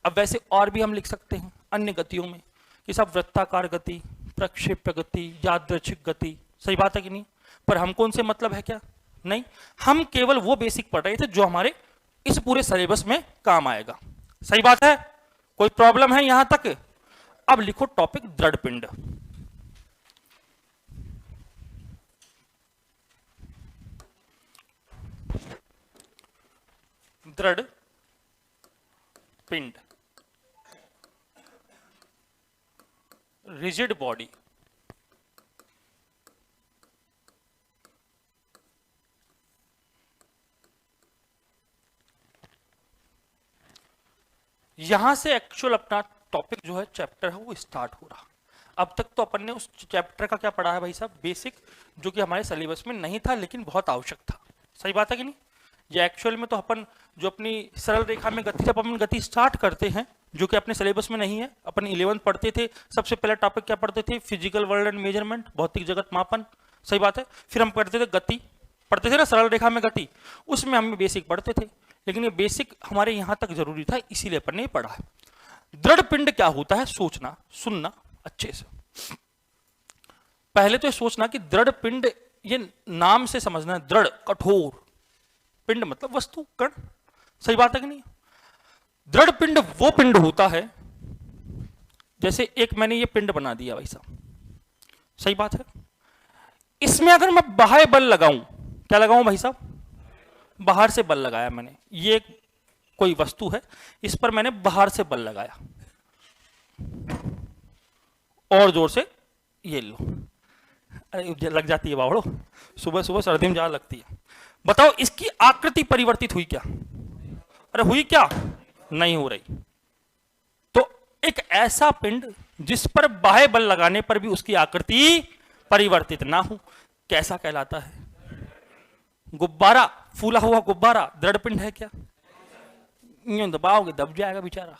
अब वैसे और भी हम लिख सकते हैं अन्य गतियों में कि सब वृत्ताकार गति, प्रक्षेप्य गति, यादृच्छिक गति, सही बात है कि नहीं, पर हमको उनसे मतलब है क्या, नहीं, हम केवल वो बेसिक पढ़ रहे थे जो हमारे इस पूरे सिलेबस में काम आएगा, सही बात है, कोई प्रॉब्लम है यहां तक। अब लिखो टॉपिक दृढ़ पिंड। दृढ़ पिंड, रिजिड बॉडी। यहां से एक्चुअल अपना टॉपिक जो है, चैप्टर है, वो स्टार्ट हो रहा। अब तक तो अपन ने उस चैप्टर का क्या पढ़ा है भाई साहब, बेसिक, जो कि हमारे सिलेबस में नहीं था लेकिन बहुत आवश्यक था, सही बात है कि नहीं। ये एक्चुअल में तो अपन जो अपनी सरल रेखा में गति, जब अपन गति स्टार्ट करते हैं जो कि अपने सिलेबस में नहीं है, अपन 11th पढ़ते थे, सबसे पहला टॉपिक क्या पढ़ते थे, फिजिकल वर्ल्ड एंड मेजरमेंट, भौतिक जगत मापन, सही बात है। फिर हम पढ़ते थे गति, पढ़ते थे ना सरल रेखा में गति, उसमें हम बेसिक पढ़ते थे, लेकिन ये बेसिक हमारे यहां तक जरूरी था इसीलिए अपन ने पढ़ा है। दृढ़ पिंड क्या होता है, सोचना सुनना अच्छे से। पहले तो ये सोचना कि दृढ़ पिंड, ये नाम से समझना है, दृढ़ कठोर, पिंड मतलब वस्तु, कण, सही बात है कि नहीं। दृढ़ पिंड वो पिंड होता है, जैसे एक मैंने ये पिंड बना दिया भाई साहब, सही बात है, इसमें अगर मैं बाह्य बल लगाऊं, क्या लगाऊं भाई साहब, बाहर से बल लगाया मैंने, ये कोई वस्तु है, इस पर मैंने बाहर से बल लगाया, और जोर से, ये लो, अरे लग जाती है बावड़ो, सुबह सुबह सर्दी में ज्यादा लगती है। बताओ इसकी आकृति परिवर्तित हुई क्या, अरे हुई क्या, नहीं हो रही। तो एक ऐसा पिंड जिस पर बाह्य बल लगाने पर भी उसकी आकृति परिवर्तित ना हो, कैसा कहलाता है, गुब्बारा, फूला हुआ गुब्बारा दृढ़ पिंड है क्या, यूं दबाओगे दब जाएगा बेचारा,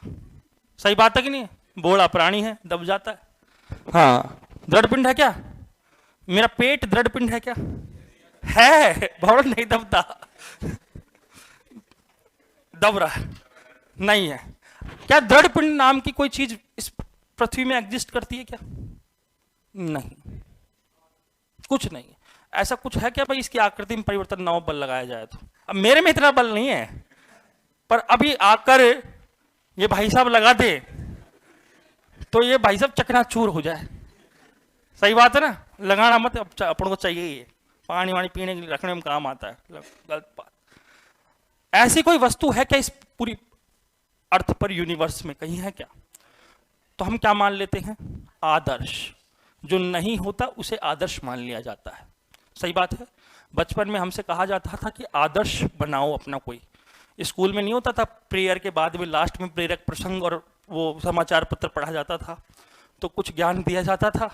सही बात है कि नहीं, बोड़ा प्राणी है, दब जाता है। हाँ, दृढ़ पिंड है क्या, मेरा पेट दृढ़ पिंड है क्या? है, बहुत नहीं दबता, दब रहा है, नहीं है। क्या दृढ़ पिंड नाम की कोई चीज इस पृथ्वी में एग्जिस्ट करती है क्या? नहीं, कुछ नहीं। ऐसा कुछ है क्या भाई इसकी आकृति में परिवर्तन ना हो, बल लगाया जाए तो? अब मेरे में इतना बल नहीं है, पर अभी आकर ये भाई साहब लगा दे तो ये भाई साहब चकनाचूर हो जाए। सही बात है ना, लगाना मत, अपन को चाहिए ही, पानी वानी पीने के लिए रखने में काम आता है। गलत बात। ऐसी कोई वस्तु है क्या इस पूरी अर्थ पर, यूनिवर्स में कहीं है क्या? तो हम क्या मान लेते हैं? आदर्श। जो नहीं होता उसे आदर्श मान लिया जाता है। सही बात है। बचपन में हमसे कहा जाता था कि आदर्श बनाओ अपना कोई। स्कूल में नहीं होता था, प्रेयर के बाद में लास्ट में प्रेरक प्रसंग और वो समाचार पत्र पढ़ा जाता था, तो कुछ ज्ञान दिया जाता था,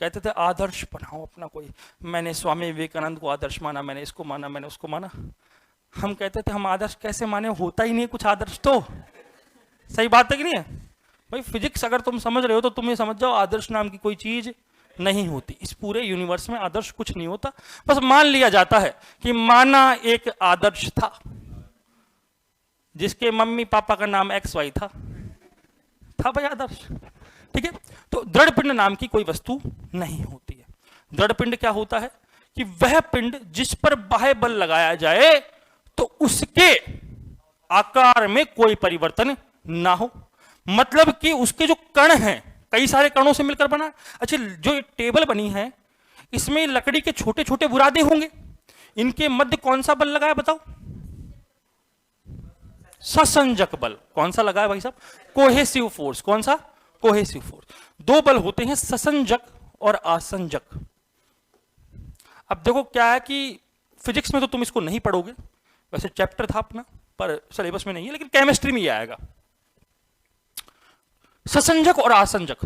कहते थे आदर्श बनाओ अपना कोई। मैंने स्वामी विवेकानंद को आदर्श माना, मैंने इसको माना, मैंने उसको माना। हम कहते थे हम आदर्श कैसे माने, होता ही नहीं कुछ आदर्श तो। सही बात है कि नहीं है भाई? फिजिक्स अगर तुम समझ रहे हो तो तुम ये समझ जाओ आदर्श नाम की कोई चीज नहीं होती। इस पूरे यूनिवर्स में आदर्श कुछ नहीं होता, बस मान लिया जाता है कि माना एक आदर्श था जिसके मम्मी पापा का नाम XY था भाई आदर्श। ठीक है। तो दृढ़ पिंड नाम की कोई वस्तु नहीं होती है। दृढ़ पिंड क्या होता है कि वह पिंड जिस पर बाह्य बल लगाया जाए तो उसके आकार में कोई परिवर्तन ना हो। मतलब कि उसके जो कण हैं, कई सारे कणों से मिलकर बना। अच्छा, जो टेबल बनी है इसमें लकड़ी के छोटे छोटे बुरादे होंगे, इनके मध्य कौन सा बल लगाया बताओ? ससंजक बल। कौन सा लगाया भाई साहब? Cohesive force. कौन सा? Cohesive force. दो बल होते हैं, ससंजक और आसंजक। अब देखो क्या है कि फिजिक्स में तो तुम इसको नहीं पढ़ोगे, वैसे चैप्टर था अपना पर सिलेबस में नहीं है, लेकिन केमिस्ट्री में ही आएगा। ससंजक और आसंजक।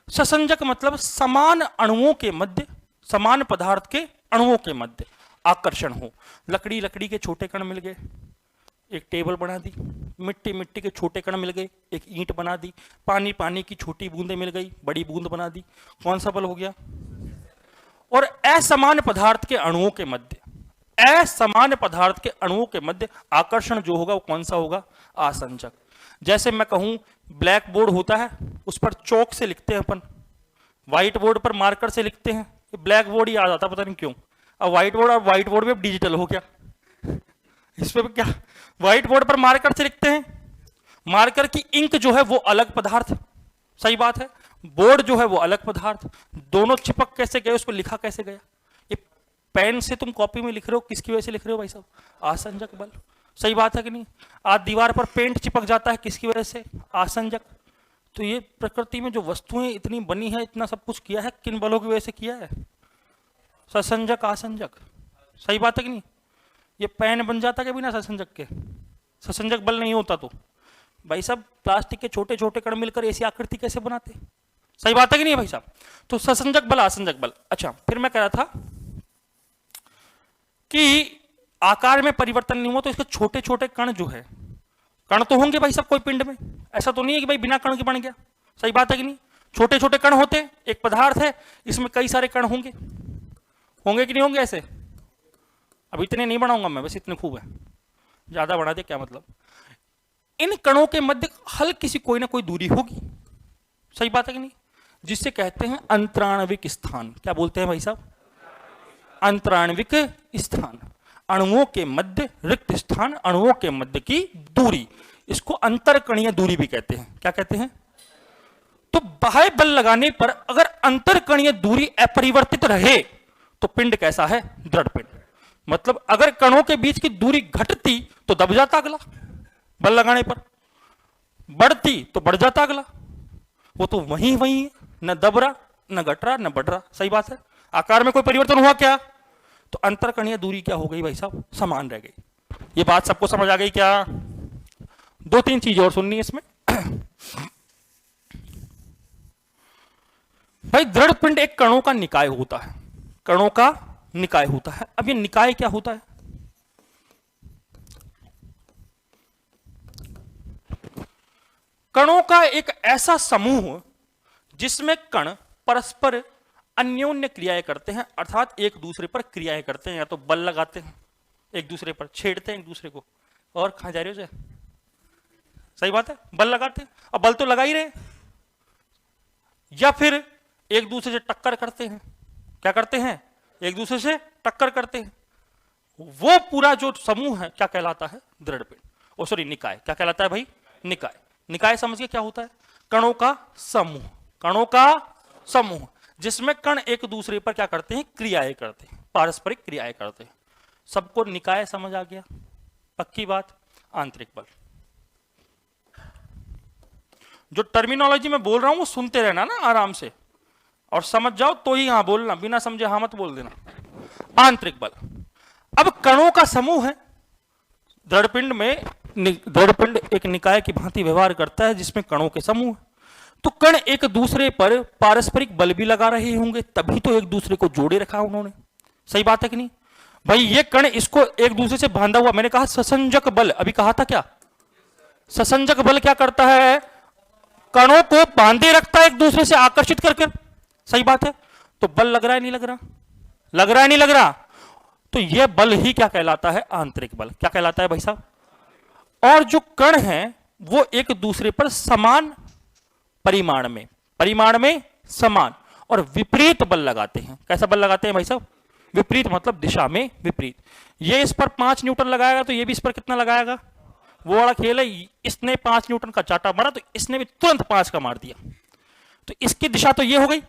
ससंजक मतलब समान अणुओं के मध्य, समान पदार्थ के अणुओं के मध्य आकर्षण हो। लकड़ी के छोटे कण मिल गए, एक टेबल बना दी। मिट्टी के छोटे कण मिल गए, एक ईंट बना दी। पानी की छोटी बूंदें मिल गई, बड़ी बूंद बना दी। कौन सा बल हो गया? और असमान पदार्थ के अणुओं के मध्य, असमान पदार्थ के अणुओं के मध्य आकर्षण जो होगा वो कौन सा होगा? आसंजक। जैसे मैं कहूं ब्लैक बोर्ड होता है, उस पर चौक से लिखते हैं अपन, व्हाइट बोर्ड पर मार्कर से लिखते हैं, ब्लैक बोर्ड ही आ जाता पता नहीं क्यों। अब व्हाइट बोर्ड और व्हाइट बोर्ड में डिजिटल हो गया, इस पे क्या व्हाइट बोर्ड पर मार्कर से लिखते हैं, मार्कर की इंक जो है वो अलग पदार्थ। सही बात है। बोर्ड जो है वो अलग पदार्थ। दोनों चिपक कैसे गए, उसको लिखा कैसे गया? ये पेन से तुम कॉपी में लिख रहे हो, किसकी वजह से लिख रहे हो भाई साहब? आसंजक बल। सही बात है कि नहीं? आज दीवार पर पेंट चिपक जाता है, किसकी वजह से? आसंजक। तो ये प्रकृति में जो वस्तुएं इतनी बनी है, इतना सब कुछ किया है, किन बलों की वजह से किया है? ससंजक आसंजक। सही बात है कि नहीं? ये पेन बन जाता क्या बिना ससंजक के? ससंजक बल नहीं होता तो भाई साहब प्लास्टिक के छोटे छोटे कण मिलकर ऐसी आकृति कैसे बनाते? सही बात है कि नहीं भाई साहब? तो ससंजक बल, आसंजक बल। अच्छा, फिर मैं कह रहा था कि आकार में परिवर्तन नहीं हुआ तो इसके छोटे छोटे कण जो है, कण तो होंगे भाई साहब कोई पिंड में, ऐसा तो नहीं है कि भाई बिना कण के बन गया। सही बात है कि नहीं? छोटे छोटे कण होते हैं, एक पदार्थ है इसमें कई सारे कण होंगे, होंगे कि नहीं होंगे? ऐसे अब इतने नहीं बनाऊंगा मैं, बस इतने खूब है, ज्यादा बना दे क्या मतलब। इन कणों के मध्य हल्की सी कोई ना कोई दूरी होगी। सही बात है कि नहीं? जिससे कहते हैं अंतराणविक स्थान। क्या बोलते हैं भाई साहब? अंतराणविक स्थान। अणुओं के मध्य रिक्त स्थान, अणुओं के मध्य की दूरी, इसको अंतरकणीय दूरी भी कहते हैं। क्या कहते हैं? तो बाह्य बल लगाने पर अगर अंतरकणीय दूरी अपरिवर्तित रहे तो पिंड कैसा है? दृढ़ पिंड। मतलब अगर कणों के बीच की दूरी घटती तो दब जाता अगला, बल लगाने पर बढ़ती तो बढ़ जाता अगला। वो तो वही है, न दब रहा, न घट रहा, न बढ़ रहा। सही बात है। आकार में कोई परिवर्तन हुआ क्या? तो अंतरकणीय दूरी क्या हो गई भाई साहब? समान रह गई। ये बात सबको समझ आ गई क्या? दो तीन चीज और सुननी है इसमें। भाई दृढ़ पिंड एक कणों का निकाय होता है, कणों का निकाय होता है। अब ये निकाय क्या होता है? कणों का एक ऐसा समूह जिसमें कण परस्पर अन्योन्य क्रियाएं करते हैं, अर्थात एक दूसरे पर क्रियाएं करते हैं, या तो बल लगाते हैं एक दूसरे पर, छेड़ते हैं एक दूसरे को। और कहां जा रहे हो? सही बात है, बल लगाते हैं। अब बल तो लगा ही रहे, या फिर एक दूसरे से टक्कर करते हैं। क्या करते हैं? एक दूसरे से टक्कर करते हैं। वो पूरा जो समूह है क्या कहलाता है? दृढ़ पिंड। ओ सॉरी, निकाय। क्या कहलाता है भाई? निकाय। निकाय समझिए क्या होता है? कणों का समूह। कणों का समूह जिसमें कण एक दूसरे पर क्या करते हैं? क्रियाएं करते हैं, पारस्परिक क्रियाएं करते हैं। सबको निकाय समझ आ गया? पक्की बात। आंतरिक बल, जो टर्मिनोलॉजी में बोल रहा हूं वो सुनते रहना ना आराम से, और समझ जाओ तो ही हाँ बोलना, बिना समझे हाँ मत बोल देना। आंतरिक बल। अब कणों का समूह है दृढ़पिंड में। दृढ़पिंड एक निकाय की भांति व्यवहार करता है जिसमें कणों के समूह। तो कण एक दूसरे पर पारस्परिक बल भी लगा रहे होंगे, तभी तो एक दूसरे को जोड़े रखा उन्होंने। सही बात है कि नहीं भाई? ये कण इसको एक दूसरे से बांधा हुआ, मैंने कहा ससंजक बल, अभी कहा था क्या? ससंजक बल क्या करता है? कणों को बांधे रखता है एक दूसरे से आकर्षित करके। सही बात है। तो बल लग रहा है नहीं लग रहा? लग रहा है नहीं लग रहा? तो यह बल ही क्या कहलाता है? आंतरिक बल। क्या कहलाता है भाई साहब? और जो कण हैं वो एक दूसरे पर समान परिमाण में समान और विपरीत बल लगाते हैं। कैसा बल लगाते हैं भाई साहब? विपरीत, मतलब दिशा में विपरीत। ये इस पर 5 न्यूटन लगाएगा तो ये भी इस पर कितना लगाएगा? वो वाला खेल है, इसने 5 न्यूटन का चाटा मारा तो इसने भी तुरंत 5 का मार दिया, तो इसकी दिशा तो ये हो गई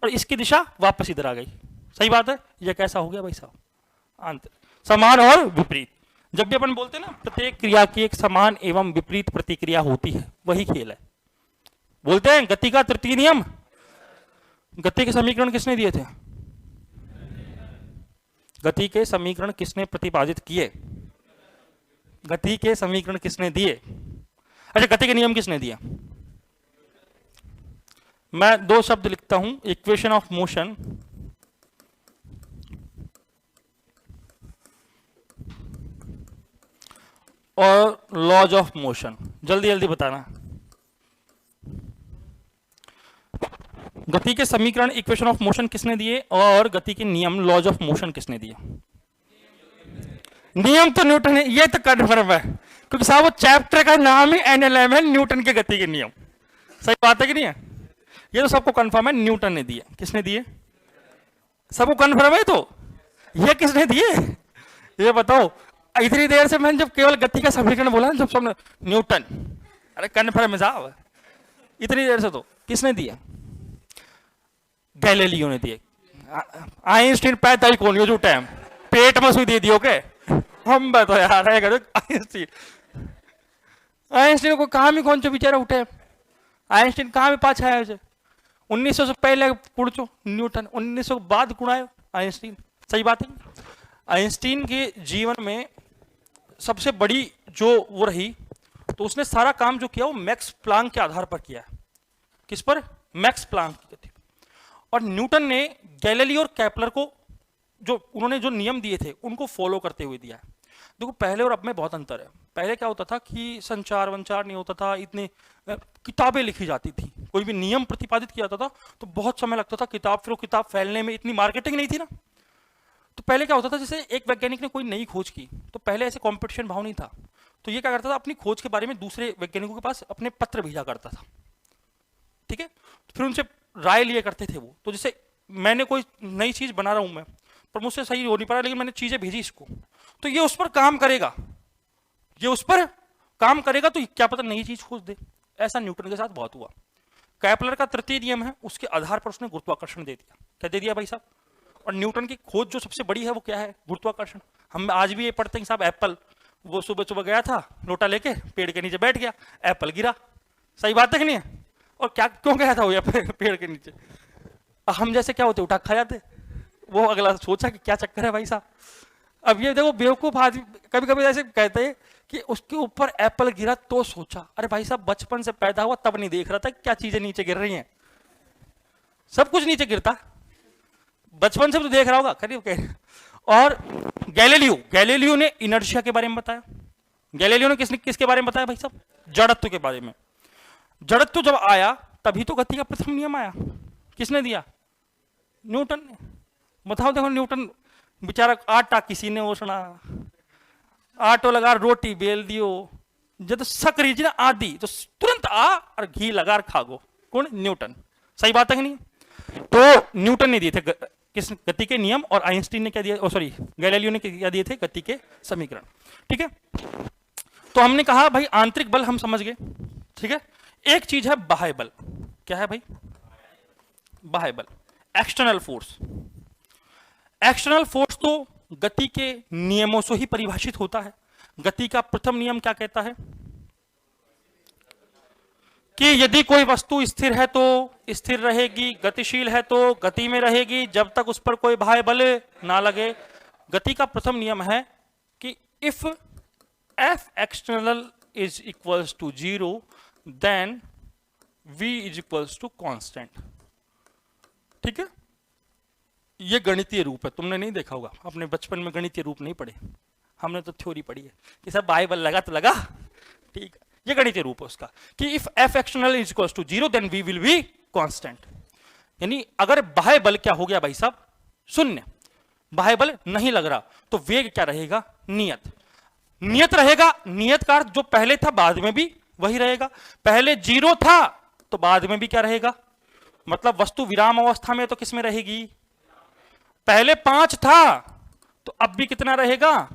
और इसकी दिशा वापस इधर आ गई। सही बात है। ये कैसा हो गया भाई साहब? समान और विपरीत। जब भी अपन बोलते हैं ना प्रत्येक क्रिया की एक समान एवं विपरीत प्रतिक्रिया होती है, वही खेल है। बोलते हैं गति का तृतीय नियम। गति के समीकरण किसने दिए थे? गति के समीकरण किसने प्रतिपादित किए? गति के समीकरण किसने दिए? अच्छा, गति के नियम किसने दिया? मैं 2 शब्द लिखता हूं, इक्वेशन ऑफ मोशन और लॉज ऑफ मोशन। जल्दी जल्दी बताना। गति के समीकरण इक्वेशन ऑफ मोशन किसने दिए और गति के नियम लॉज ऑफ मोशन किसने दिए? नियम तो न्यूटन है, ये तो कन्फर्म है, क्योंकि साहब वो चैप्टर का नाम ही एनएलएम है, न्यूटन के गति के नियम। सही बात है कि नहीं है? ये तो सबको कन्फर्म है, न्यूटन ने दिए। किसने दिए? सबको कन्फर्म है। तो ये किसने दिए ये बताओ। इतनी देर से मैंने जब केवल गति का समीकरण बोला ना, जब सबने न्यूटन, अरे कन्फर्म है साहब। इतनी देर से तो किसने दिया? गैलीलियो ने दिए। आइंस्टीन पैदा ही कौन, जो टाइम पेट में सुई दे दियो के हम तो यार है। आइंस्टीन को कहा भी कौन सा बेचारा उठे? आइंस्टीन कहाँ भी पाछा आया? 1900 से पहले पुड़चो न्यूटन, 1900 बाद कुड़ायो आइंस्टीन। सही बात है। आइंस्टीन के जीवन में सबसे बड़ी जो वो रही, तो उसने सारा काम जो किया वो मैक्स प्लांक के आधार पर किया है। किस पर? मैक्स प्लांक की गति। और न्यूटन ने गैलीलियो और केपलर को जो उन्होंने जो नियम दिए थे उनको फॉलो करते हुए दिया है। देखो पहले और अब में बहुत अंतर है। पहले क्या होता था कि संचार वंचार नहीं होता था, इतने किताबें लिखी जाती थी, कोई भी नियम प्रतिपादित किया जाता था तो बहुत समय लगता था किताब, फिर वो किताब फैलने में, इतनी मार्केटिंग नहीं थी ना। तो पहले क्या होता था, जैसे एक वैज्ञानिक ने कोई नई खोज की तो पहले ऐसे कंपटीशन भाव नहीं था, तो ये क्या करता था, अपनी खोज के बारे में दूसरे वैज्ञानिकों के पास अपने पत्र भेजा करता था। ठीक है, तो फिर उनसे राय लिए करते थे वो। तो जैसे मैंने कोई नई चीज बना रहा हूं मैं, पर मुझसे सही हो नहीं पा रहा, लेकिन मैंने चीजें भेजी इसको, तो ये उस पर काम करेगा, ये उस पर काम करेगा, तो क्या पता नई चीज खोज दे। ऐसा न्यूटन के साथ बहुत हुआ। केपलर का तृतीय नियम है, उसके आधार पर उसने गुरुत्वाकर्षण दे दिया। क्या दे दिया भाई साहब? और न्यूटन की खोज जो सबसे बड़ी है वो क्या है? गुरुत्वाकर्षण। हम आज भी ये पढ़ते हैं साहब, एप्पल, वो सुबह सुबह गया था लोटा लेके, पेड़ के नीचे बैठ गया, एप्पल गिरा। सही बात है कि नहीं है? और क्या क्यों गया था वो पेड़ के नीचे? हम जैसे क्या होते, उठा खा जाते। वो अगला सोचा कि क्या चक्कर है भाई साहब। अब ये देखो बेवकूफ आदमी कभी कभी ऐसे कहते हैं कि उसके ऊपर एप्पल गिरा तो सोचा, अरे भाई साहब बचपन से पैदा हुआ तब नहीं देख रहा था क्या चीजें नीचे गिर रही हैं। सब कुछ नीचे गिरता, बचपन से तो देख रहा होगा करीब। और गैलीलियो ने इनर्शिया के बारे में बताया। गैलीलियो ने किसके बारे में बताया भाई साहब? जड़त्व के बारे में। जड़त्व जब आया तभी तो गति का प्रथम नियम आया। किसने दिया? न्यूटन ने। बताओ, देखो न्यूटन बेचारा, आटा किसी ने ओसना, आटो लगा रोटी बेल दियो, जब शक रीजी ना आदि तो तुरंत आ और घी लगा और खागो। कौन? न्यूटन। सही बात है कि नहीं? तो न्यूटन ने दिए थे किस गति के नियम, और आइंस्टीन ने क्या दिया, सॉरी गैलीलियो ने क्या दिए थे, गति के समीकरण। ठीक है, तो हमने कहा भाई आंतरिक बल हम समझ गए। ठीक है, एक चीज है बाह्य बल। क्या है भाई? बाह्य बल, एक्सटर्नल फोर्स। एक्सटर्नल फोर्स तो गति के नियमों से ही परिभाषित होता है। गति का प्रथम नियम क्या कहता है कि यदि कोई वस्तु स्थिर है तो स्थिर रहेगी, गतिशील है तो गति में रहेगी, जब तक उस पर कोई बाह्य बल ना लगे। गति का प्रथम नियम है कि if F external is equals to 0 then v is equals to constant. ठीक है, ये गणितीय रूप है, तुमने नहीं देखा होगा, अपने बचपन में गणितीय रूप नहीं पढ़े, हमने तो थ्योरी पढ़ी है कि सब बाह्य बल लगा तो लगा। ठीक है, ये गणितीय रूप है उसका कि if F external is equals to 0 then v will be constant. यानी अगर बाह्य बल क्या हो गया भाई साहब? शून्य। बाह्य बल नहीं लग रहा तो वेग क्या रहेगा? नियत। नियत रहेगा, नियत का अर्थ जो पहले था बाद में भी वही रहेगा। पहले 0 था तो बाद में भी क्या रहेगा? मतलब वस्तु विराम अवस्था में तो किस में रहेगी? पहले 5 था तो अब भी कितना रहेगा?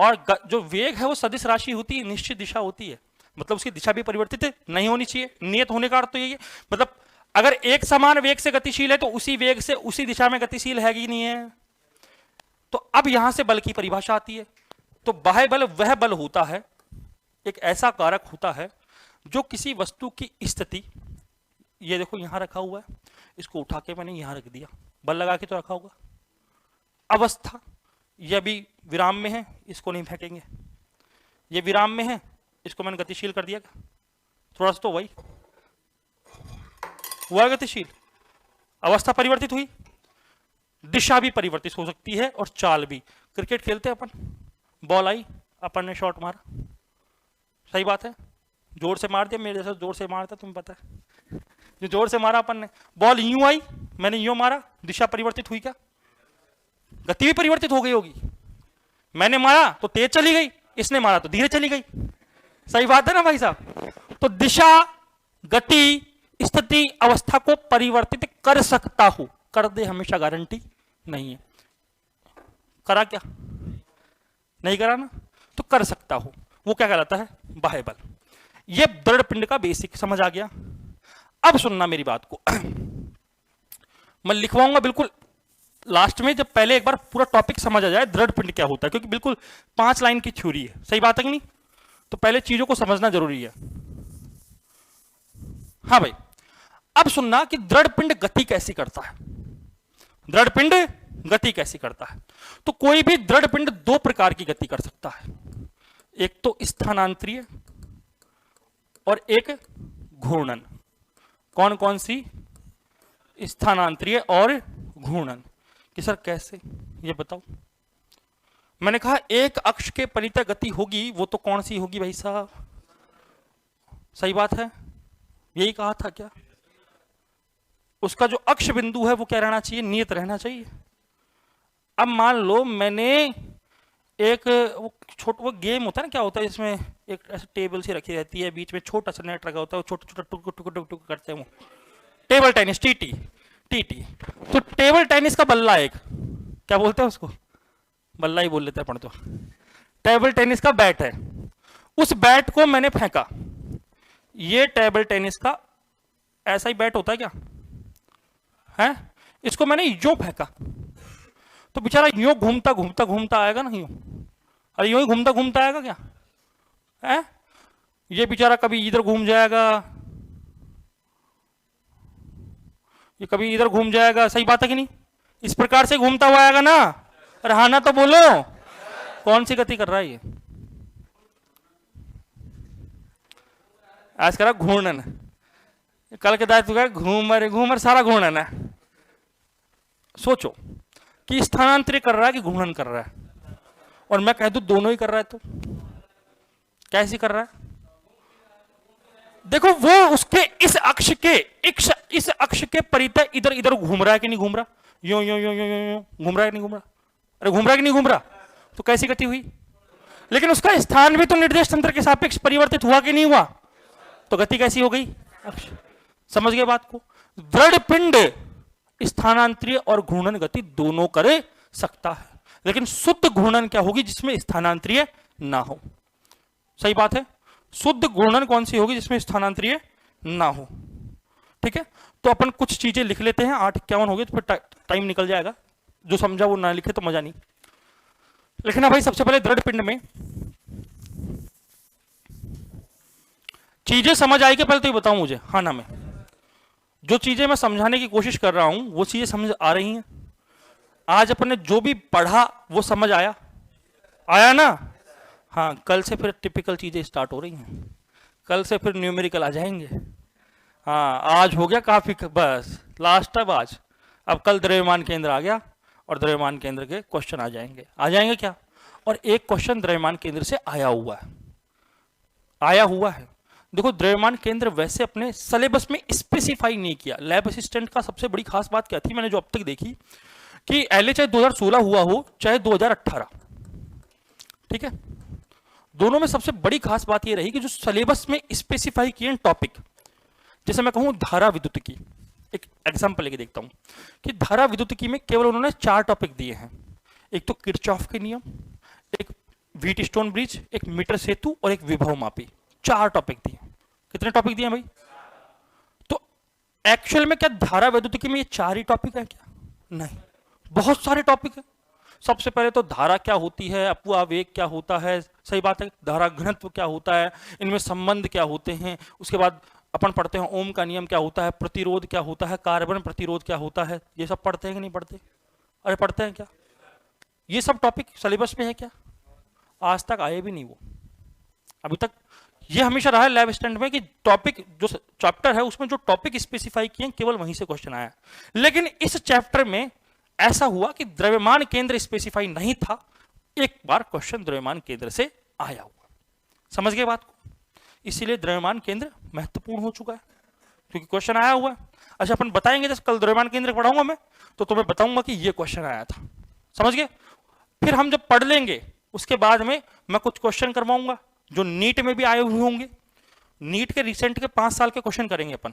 और जो वेग है वो सदिश राशि होती है, निश्चित दिशा होती है, मतलब उसकी दिशा भी परिवर्तित नहीं होनी चाहिए। नियत होने का अर्थ तो यही है, मतलब अगर एक समान वेग से गतिशील है तो उसी वेग से उसी दिशा में गतिशील है कि नहीं है। तो अब यहां से बल की परिभाषा आती है। तो बाह्य बल वह बल होता है, एक ऐसा कारक होता है जो किसी वस्तु की स्थिति, ये देखो यहां रखा हुआ है, इसको उठा के मैंने यहां रख दिया, बल लगा के तो रखा होगा। अवस्था, यह भी विराम में है, इसको नहीं फेंकेंगे, ये विराम में है, इसको मैंने गतिशील कर दिया। थोड़ा सा तो वही हुआ गतिशील, अवस्था परिवर्तित हुई, दिशा भी परिवर्तित हो सकती है और चाल भी। क्रिकेट खेलते अपन, बॉल आई, अपन ने शॉट मारा, सही बात है, जोर से मार दिया, मेरे जैसा जोर से मारता तुम्हें पता है, जो जोर से मारा अपन ने, बॉल यूं आई, मैंने यूं मारा, दिशा परिवर्तित हुई क्या? गति भी परिवर्तित हो गई होगी। मैंने मारा तो तेज चली गई, इसने मारा तो धीरे चली गई, सही बात है ना भाई साहब? तो दिशा, गति, स्थिति, अवस्था को परिवर्तित कर सकता हूं, कर दे हमेशा गारंटी नहीं है। करा क्या? नहीं करा ना, तो कर सकता हूं, वो क्या कहलाता है? बाह्य बल। ये दृढ़ पिंड का बेसिक समझ आ गया। अब सुनना मेरी बात को, मैं लिखवाऊंगा बिल्कुल लास्ट में, जब पहले एक बार पूरा टॉपिक समझ आ जाए दृढ़ पिंड क्या होता है, क्योंकि बिल्कुल 5 लाइन की थ्योरी है, सही बात है कि नहीं? तो पहले चीजों को समझना जरूरी है। हाँ भाई, अब सुनना कि दृढ़ पिंड गति कैसी करता है। दृढ़ पिंड गति कैसी करता है? तो कोई भी दृढ़ पिंड 2 प्रकार की गति कर सकता है, एक तो स्थानांतरीय और एक घूर्णन। कौन कौन सी? स्थानांतरीय और घूर्णन। कि सर कैसे, ये बताओ। मैंने कहा एक अक्ष के परितः गति होगी, वो तो कौन सी होगी भाई साहब? सही बात है, यही कहा था क्या? उसका जो अक्ष बिंदु है वो क्या रहना चाहिए? नियत रहना चाहिए। अब मान लो मैंने एक वो छोटा वो गेम होता है ना, क्या होता है इसमें, एक ऐसे टेबल सी रखी रहती है, बीच में छोटा सा नेट रखा होता है, वो छोटा छोटा टुक टुक टुक टुक करते हैं, वो टेबल टेनिस, टीटी। तो टेबल टेनिस का बल्ला, एक क्या बोलते हैं उसको? बल्ला ही बोल लेते हैं अपन तो। टेबल टेनिस का बैट है, उस बैट को मैंने फेंका, ये टेबल टेनिस का ऐसा ही बैट होता है क्या है? इसको मैंने यूं फेंका तो बेचारा यूं घूमता घूमता घूमता आएगा ना, यूं, अरे यूं ही घूमता घूमता आएगा क्या है? ये बेचारा कभी इधर घूम जाएगा, ये कभी इधर घूम जाएगा, सही बात है कि नहीं? इस प्रकार से घूमता हुआ आएगा ना। अरे हाँ ना तो बोलो, कौन सी गति कर रहा है ये? आज करा घूर्णन, कल के दायित्व का घूमर घूमर सारा घूर्णन है। सोचो कि स्थानांतरित कर रहा है कि घूर्णन कर रहा है, और मैं कह दूं दोनों ही कर रहा है, तो कैसे कर रहा है? देखो वो उसके इस अक्ष उसके परितः इधर इधर घूम रहा है कि नहीं घूम रहा, यो यो यो यो यो घूम रहा है कि नहीं घूम रहा, अरे घूम रहा है कि नहीं घूम रहा, तो कैसी गति हुई? लेकिन उसका स्थान भी तो निर्देश तंत्र के सापेक्ष परिवर्तित हुआ कि नहीं हुआ, तो गति कैसी हो गई? समझ गए बात को? दृढ़ पिंड स्थानांतरीय और घूर्णन गति दोनों कर सकता है, लेकिन शुद्ध घूर्णन क्या होगी? जिसमें स्थानांतरीय ना हो। सही बात है। शुद्ध घूर्णन कौन सी होगी? जिसमें स्थानांतरीय ना हो। ठीक है, तो अपन कुछ चीजें लिख लेते हैं। 8:51 हो गए, तो फिर टाइम निकल जाएगा। जो समझा वो ना लिखे तो मजा नहीं। लिखना भाई, सबसे पहले दृढ़ पिंड में चीजें समझ आएगी, पहले तो ये बताऊं मुझे, हाँ ना? मैं जो चीजें मैं समझाने की कोशिश कर रहा हूं वो चीजें समझ आ रही हैं? आज अपन ने जो भी पढ़ा वो समझ आया? आया ना? हाँ, कल से फिर टिपिकल चीजें स्टार्ट हो रही हैं। कल से फिर न्यूमेरिकल आ जाएंगे। हाँ, आज हो गया काफी, बस लास्ट अब आज। अब कल द्रव्यमान केंद्र आ गया और द्रव्यमान केंद्र के क्वेश्चन आ जाएंगे। आ जाएंगे क्या? और एक क्वेश्चन द्रव्यमान केंद्र से आया हुआ है, आया हुआ है। देखो, द्रव्यमान केंद्र वैसे अपने सिलेबस में स्पेसिफाई नहीं किया। लैब असिस्टेंट का सबसे बड़ी खास बात क्या थी, मैंने जो अब तक देखी, कि एलए चाहे 2016 हुआ हो चाहे 2018, ठीक है, दोनों में सबसे बड़ी खास बात यह रही कि जो सिलेबस में स्पेसिफाई किए टॉपिक, जैसे मैं कहूं धारा विद्युतिकी, एक एग्जांपल लेके देखता हूं कि धारा विद्युतिकी में केवल उन्होंने 4 टॉपिक दिए हैं। एक तो किरचॉफ के नियम, एक व्हीटस्टोन ब्रिज, एक मीटर सेतु और एक विभव मापी। 4 टॉपिक दिए। कितने टॉपिक दिए भाई? तो एक्चुअल में क्या धारा विद्युतिकी में ये 4 ही टॉपिक है क्या? नहीं, बहुत सारे टॉपिक है। सबसे पहले तो धारा क्या होती है, अपवावेग क्या होता है, सही बात है, धारा घनत्व क्या होता है, इनमें संबंध क्या होते हैं। उसके बाद अपन पढ़ते हैं ओम का नियम क्या होता है, प्रतिरोध क्या होता है, कार्बन प्रतिरोध क्या होता है। ये सब पढ़ते हैं कि नहीं पढ़ते? अरे पढ़ते हैं क्या? ये सब टॉपिक सिलेबस में है क्या? आज तक आए भी नहीं वो अभी तक। ये हमेशा रहा है लैब स्टैंड में कि टॉपिक जो चैप्टर है उसमें जो टॉपिक स्पेसिफाई किए केवल वहीं से क्वेश्चन आया। लेकिन इस चैप्टर में ऐसा हुआ कि द्रव्यमान केंद्र स्पेसिफाई नहीं था, एक बार क्वेश्चन द्रव्यमान केंद्र से आया हुआ। समझ गए बात को? इसीलिए द्रव्यमान केंद्र महत्वपूर्ण हो चुका है, क्योंकि क्वेश्चन आया हुआ है। अच्छा, अपन बताएंगे, जैसे कल द्रव्यमान केंद्र पढ़ाऊंगा मैं, तो तुम्हें बताऊंगा कि ये क्वेश्चन आया था। समझ गए? फिर हम जब पढ़ लेंगे उसके बाद में मैं कुछ क्वेश्चन करवाऊंगा जो नीट में भी आए हुए होंगे। नीट के रिसेंट के 5 साल के क्वेश्चन करेंगे अपन।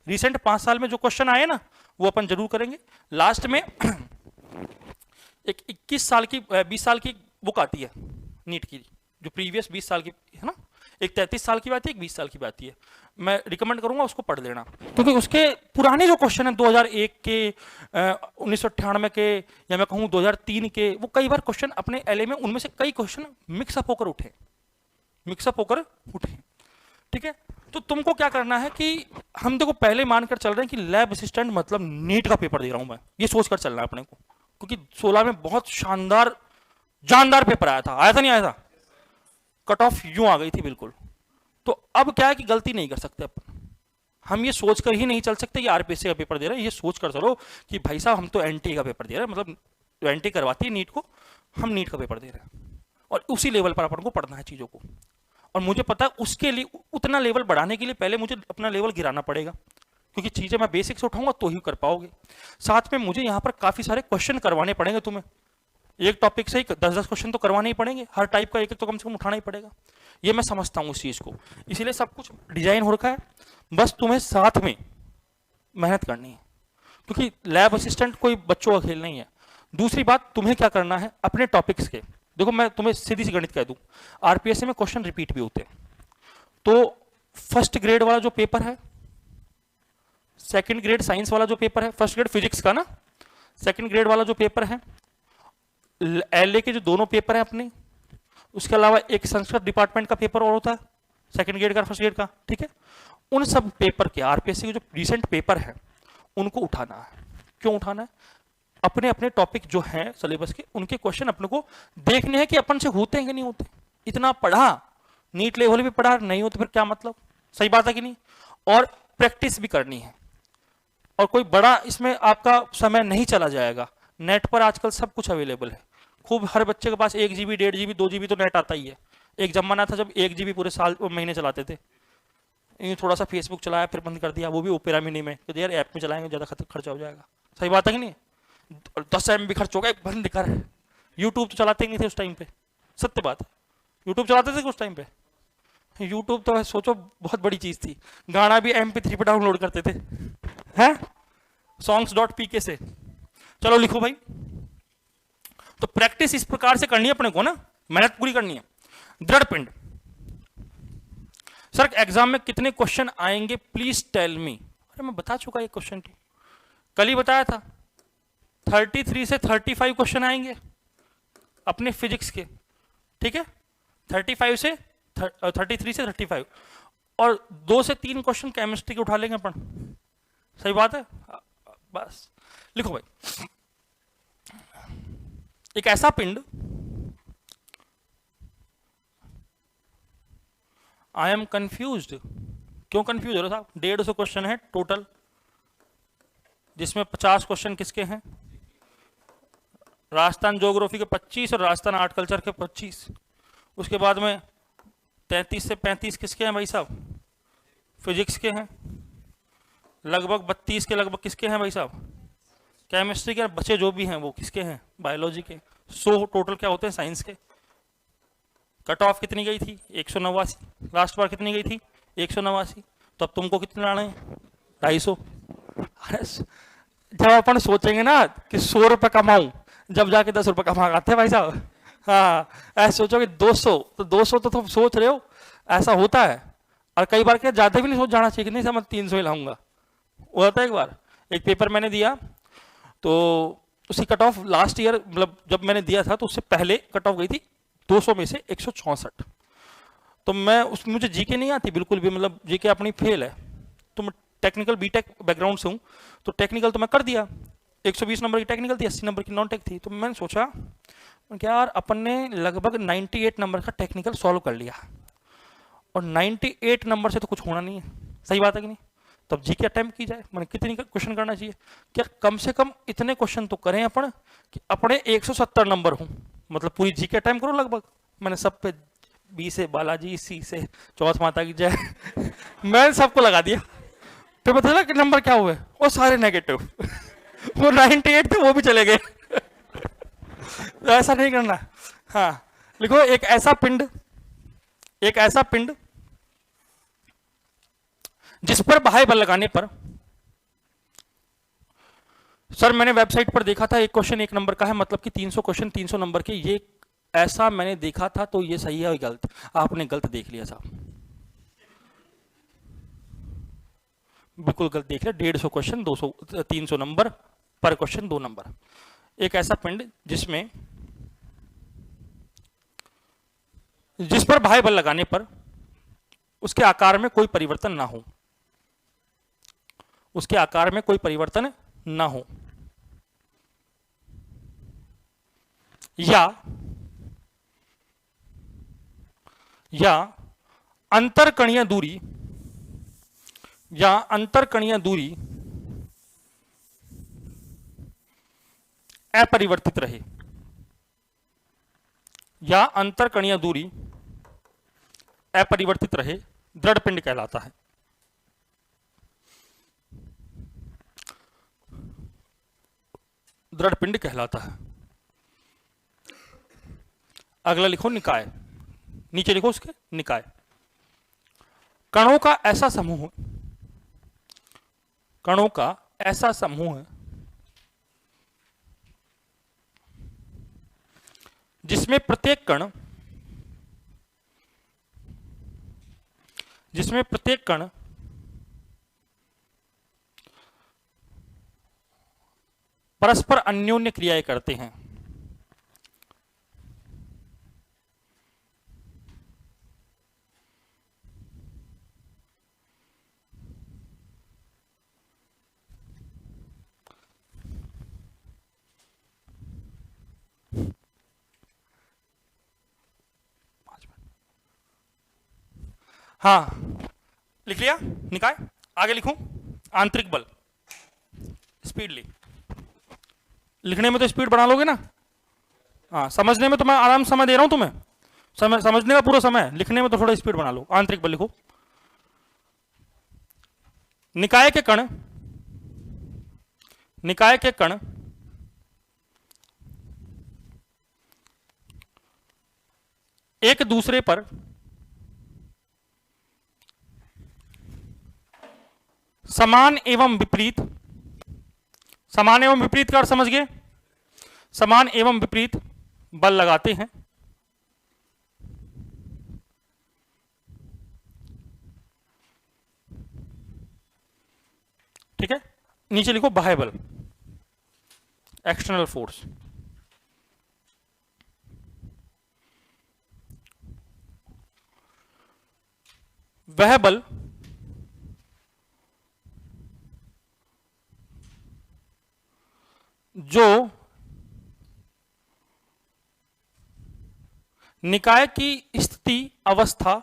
रिसेंट 5 साल में जो क्वेश्चन आए ना वो अपन जरूर करेंगे। लास्ट में एक 21 साल की 20 साल की बुक आती है नीट की, जो प्रीवियस 20 साल की है ना, एक 33 साल की बात है, एक 20 साल की बात है। मैं रिकमेंड करूंगा उसको पढ़ लेना, क्योंकि उसके पुराने जो क्वेश्चन है 2001 के, 1998 के, या मैं कहूँ 2003 के, वो कई बार क्वेश्चन अपने एलए में, उनमें से कई क्वेश्चन मिक्सअप होकर उठे, ठीक है। तो तुमको क्या करना है कि हम देखो पहले मानकर चल रहे हैं कि लैब असिस्टेंट मतलब नीट का पेपर दे रहा हूं मैं, ये सोचकर चलना है अपने को, क्योंकि 16 में बहुत शानदार जानदार पेपर आया था नहीं आया था, कट ऑफ यूं आ गई थी बिल्कुल। तो अब क्या है कि गलती नहीं कर सकते अपन, हम ये सोचकर ही नहीं चल सकते कि आरपीएससी का पेपर दे रहे हैं। ये सोचकर चलो कि भाई साहब हम तो एनटी का पेपर दे रहे हैं, मतलब जो एनटी करवाती है नीट को, हम नीट का पेपर दे रहे हैं, और उसी लेवल पर अपन को पढ़ना है चीजों को। और मुझे पता है उसके लिए, उतना लेवल बढ़ाने के लिए पहले मुझे अपना लेवल गिराना पड़ेगा, क्योंकि चीजें मैं बेसिक से उठाऊंगा तो ही कर पाओगे। साथ में मुझे यहाँ पर काफी सारे क्वेश्चन करवाने पड़ेंगे तुम्हें, एक टॉपिक से ही 10-10 क्वेश्चन तो करवाने ही पड़ेंगे, हर टाइप का एक तो कम से कम उठाना ही पड़ेगा। ये मैं समझता हूँ उस चीज को, इसीलिए सब कुछ डिजाइन हो रखा है, बस तुम्हें साथ में मेहनत करनी है, क्योंकि लैब असिस्टेंट कोई बच्चों का खेल नहीं है। दूसरी बात, तुम्हें क्या करना है अपने टॉपिक्स के, देखो मैं तुम्हें सीधी सी गणित कह दूं, आरपीएससी में क्वेश्चन रिपीट भी होते हैं। तो फर्स्ट ग्रेड वाला जो पेपर है, सेकंड ग्रेड साइंस वाला जो पेपर है, फर्स्ट ग्रेड फिजिक्स का ना, सेकंड ग्रेड वाला जो पेपर है, एलए के जो दोनों पेपर हैं अपने, उसके अलावा एक संस्कृत डिपार्टमेंट का पेपर और होता है सेकंड ग्रेड का, फर्स्ट ग्रेड का, ठीक है। उन सब पेपर के आरपीएससी के जो रिसेंट पेपर है उनको उठाना है। क्यों उठाना है? अपने अपने टॉपिक जो हैं सिलेबस के, उनके क्वेश्चन अपने को देखने हैं कि अपन से होते हैं कि नहीं होते। इतना पढ़ा, नीट लेवल भी पढ़ा, नहीं होते फिर क्या मतलब, सही बात है कि नहीं। और प्रैक्टिस भी करनी है, और कोई बड़ा इसमें आपका समय नहीं चला जाएगा। नेट पर आजकल सब कुछ अवेलेबल है, खूब हर बच्चे के पास 1 GB 1.5 GB 2 GB तो नेट आता ही है। एक जमाना था जब 1 GB पूरे साल महीने चलाते थे, यूँ थोड़ा सा फेसबुक चलाया फिर बंद कर दिया, वो भी ओपेरा मिनी में, तो यार ऐप में चलाएंगे ज़्यादा खर्चा हो जाएगा। सही बात है कि नहीं? 10 MB खर्च हो गए, बंद कर। यूट्यूब तो चलाते ही नहीं थे उस टाइम पे, सत्य बात है। यूट्यूब चलाते थे उस टाइम पे? यूट्यूब तो सोचो बहुत बड़ी चीज़ थी। गाना भी MP3 पे डाउनलोड करते थे, हैं, songs.pk से। चलो लिखो भाई। तो प्रैक्टिस इस प्रकार से करनी है अपने को ना, मेहनत पूरी करनी है। दृढ़ पिंड, सर एग्जाम में कितने क्वेश्चन आएंगे प्लीज टेल मी। अरे मैं बता चुका ये क्वेश्चन तो कल ही बताया था, 33 से 35 क्वेश्चन आएंगे अपने फिजिक्स के, ठीक है, 33 से 35 और 2 से 3 क्वेश्चन केमिस्ट्री के उठा लेंगे अपन। सही बात है? बस लिखो भाई। एक ऐसा पिंड, आई एम कंफ्यूज्ड। क्यों कंफ्यूज हो रहे साहब? 150 क्वेश्चन है टोटल, जिसमें 50 क्वेश्चन किसके हैं? राजस्थान ज्योग्राफी के 25 और राजस्थान आर्ट कल्चर के 25। उसके बाद में 33 से 35 किसके हैं भाई साहब? फिजिक्स के हैं। लगभग 32 के लगभग किसके हैं भाई साहब? केमिस्ट्री के। बचे जो भी हैं वो किसके हैं? बायोलॉजी के। 100 टोटल क्या होते हैं साइंस के। कट ऑफ कितनी गई थी? 189। लास्ट बार कितनी गई थी? 189। तो अब तुमको कितने लाने हैं? 250। अरे जब अपन सोचेंगे ना कि 100 रुपये कमाऊं, जब जाके 10 रुपये कमा आते हैं भाई साहब। हाँ, ऐसे सोचोगे 200, तो 200 तो तुम सोच रहे हो, ऐसा होता है। और कई बार क्या ज़्यादा भी नहीं सोच जाना चाहिए कि नहीं सर मैं 300 ही लाऊंगा। वो होता है। एक बार एक पेपर मैंने दिया, तो उसकी कट ऑफ लास्ट ईयर, मतलब जब मैंने दिया था तो उससे पहले कट ऑफ गई थी 200 में से 164। तो मैं मुझे जीके नहीं आती बिल्कुल भी, मतलब जीके अपनी फेल है। तो मैं टेक्निकल बीटेक बैकग्राउंड से हूँ, तो टेक्निकल तो मैं कर दिया। 120 नंबर की टेक्निकल थी, 80 नंबर की नॉन टेक थी। तो मैंने सोचा क्या यार, अपन ने लगभग 98 नंबर का टेक्निकल सॉल्व कर लिया, और 98 नंबर से तो कुछ होना नहीं है। सही बात है कि नहीं? तब जीके अटेम्प्ट की जाए। मैंने कितनी क्वेश्चन करना चाहिए? क्या कम से कम इतने क्वेश्चन तो करें अपन कि अपने 170 नंबर हों, मतलब पूरी जीके अटेम्प्ट करो लगभग। मैंने सब पे बी से बालाजी, सी से चौथ माता की जय मैंने सबको लगा दिया। फिर पता चला कि नंबर क्या हुए? वो सारे नेगेटिव वो 98 थे वो भी चले गए तो ऐसा नहीं करना। हाँ लिखो, एक ऐसा पिंड जिस पर बाह्य बल लगाने पर, सर मैंने वेबसाइट पर देखा था एक क्वेश्चन 1 नंबर का है, मतलब कि 300 क्वेश्चन 300 नंबर के। ये ऐसा मैंने देखा था, तो ये सही है या गलत? आपने गलत देख लिया साहब, बिल्कुल गलत देख लिया। 150 क्वेश्चन 200 300 नंबर पर क्वेश्चन 2 नंबर। एक ऐसा पिंड जिस पर बाह्य बल लगाने पर उसके आकार में कोई परिवर्तन ना हो, उसके आकार में कोई परिवर्तन ना हो, या अंतरकणीय दूरी अपरिवर्तित रहे, या अंतरकणीय दूरी अपरिवर्तित रहे, दृढ़ पिंड कहलाता है। दृढ़ पिंड कहलाता है। अगला लिखो निकाय, नीचे लिखो उसके निकाय। कणों का ऐसा समूह है जिसमें प्रत्येक कण परस्पर अन्योन्य क्रियाएं करते हैं। हाँ लिख लिया निकाय। आगे लिखूं, आंतरिक बल। स्पीड लिखने में तो स्पीड बढ़ा लोगे ना। हाँ, समझने में तो मैं आराम समय दे रहा हूं तुम्हें, समझने का पूरा समय है, लिखने में तो थोड़ा स्पीड बना लो। आंतरिक बल लिखो, निकाय के कण एक दूसरे पर समान एवं विपरीत का अर्थ समझ गए, समान एवं विपरीत बल लगाते हैं। ठीक है, नीचे लिखो बाह्य बल, एक्सटर्नल फोर्स। वह बल जो निकाय की स्थिति, अवस्था,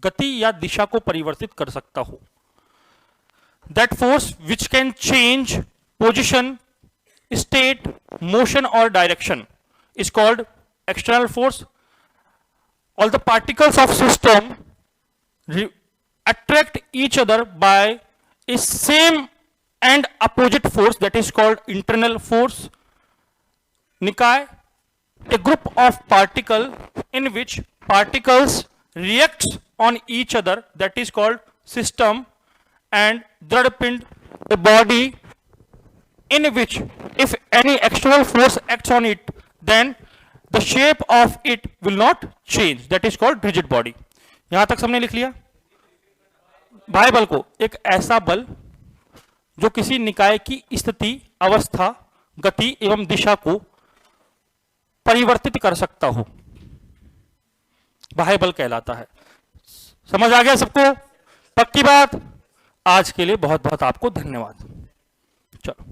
गति या दिशा को परिवर्तित कर सकता हो। That force which can change position, state, motion or direction is called external force. All the particles of system attract each other by a same and opposite force, that is called internal force. Nikai, a group of particles in which particles react on each other, that is called system. And Dradpind, a body in which if any external force acts on it, then the shape of it will not change, that is called rigid body. यहां तक सबने लिख लिया। बाह्य बल को एक ऐसा बल जो किसी निकाय की स्थिति, अवस्था, गति एवं दिशा को परिवर्तित कर सकता हो, बाह्य बल कहलाता है। समझ आ गया सबको? पक्की बात? आज के लिए बहुत बहुत आपको धन्यवाद। चलो।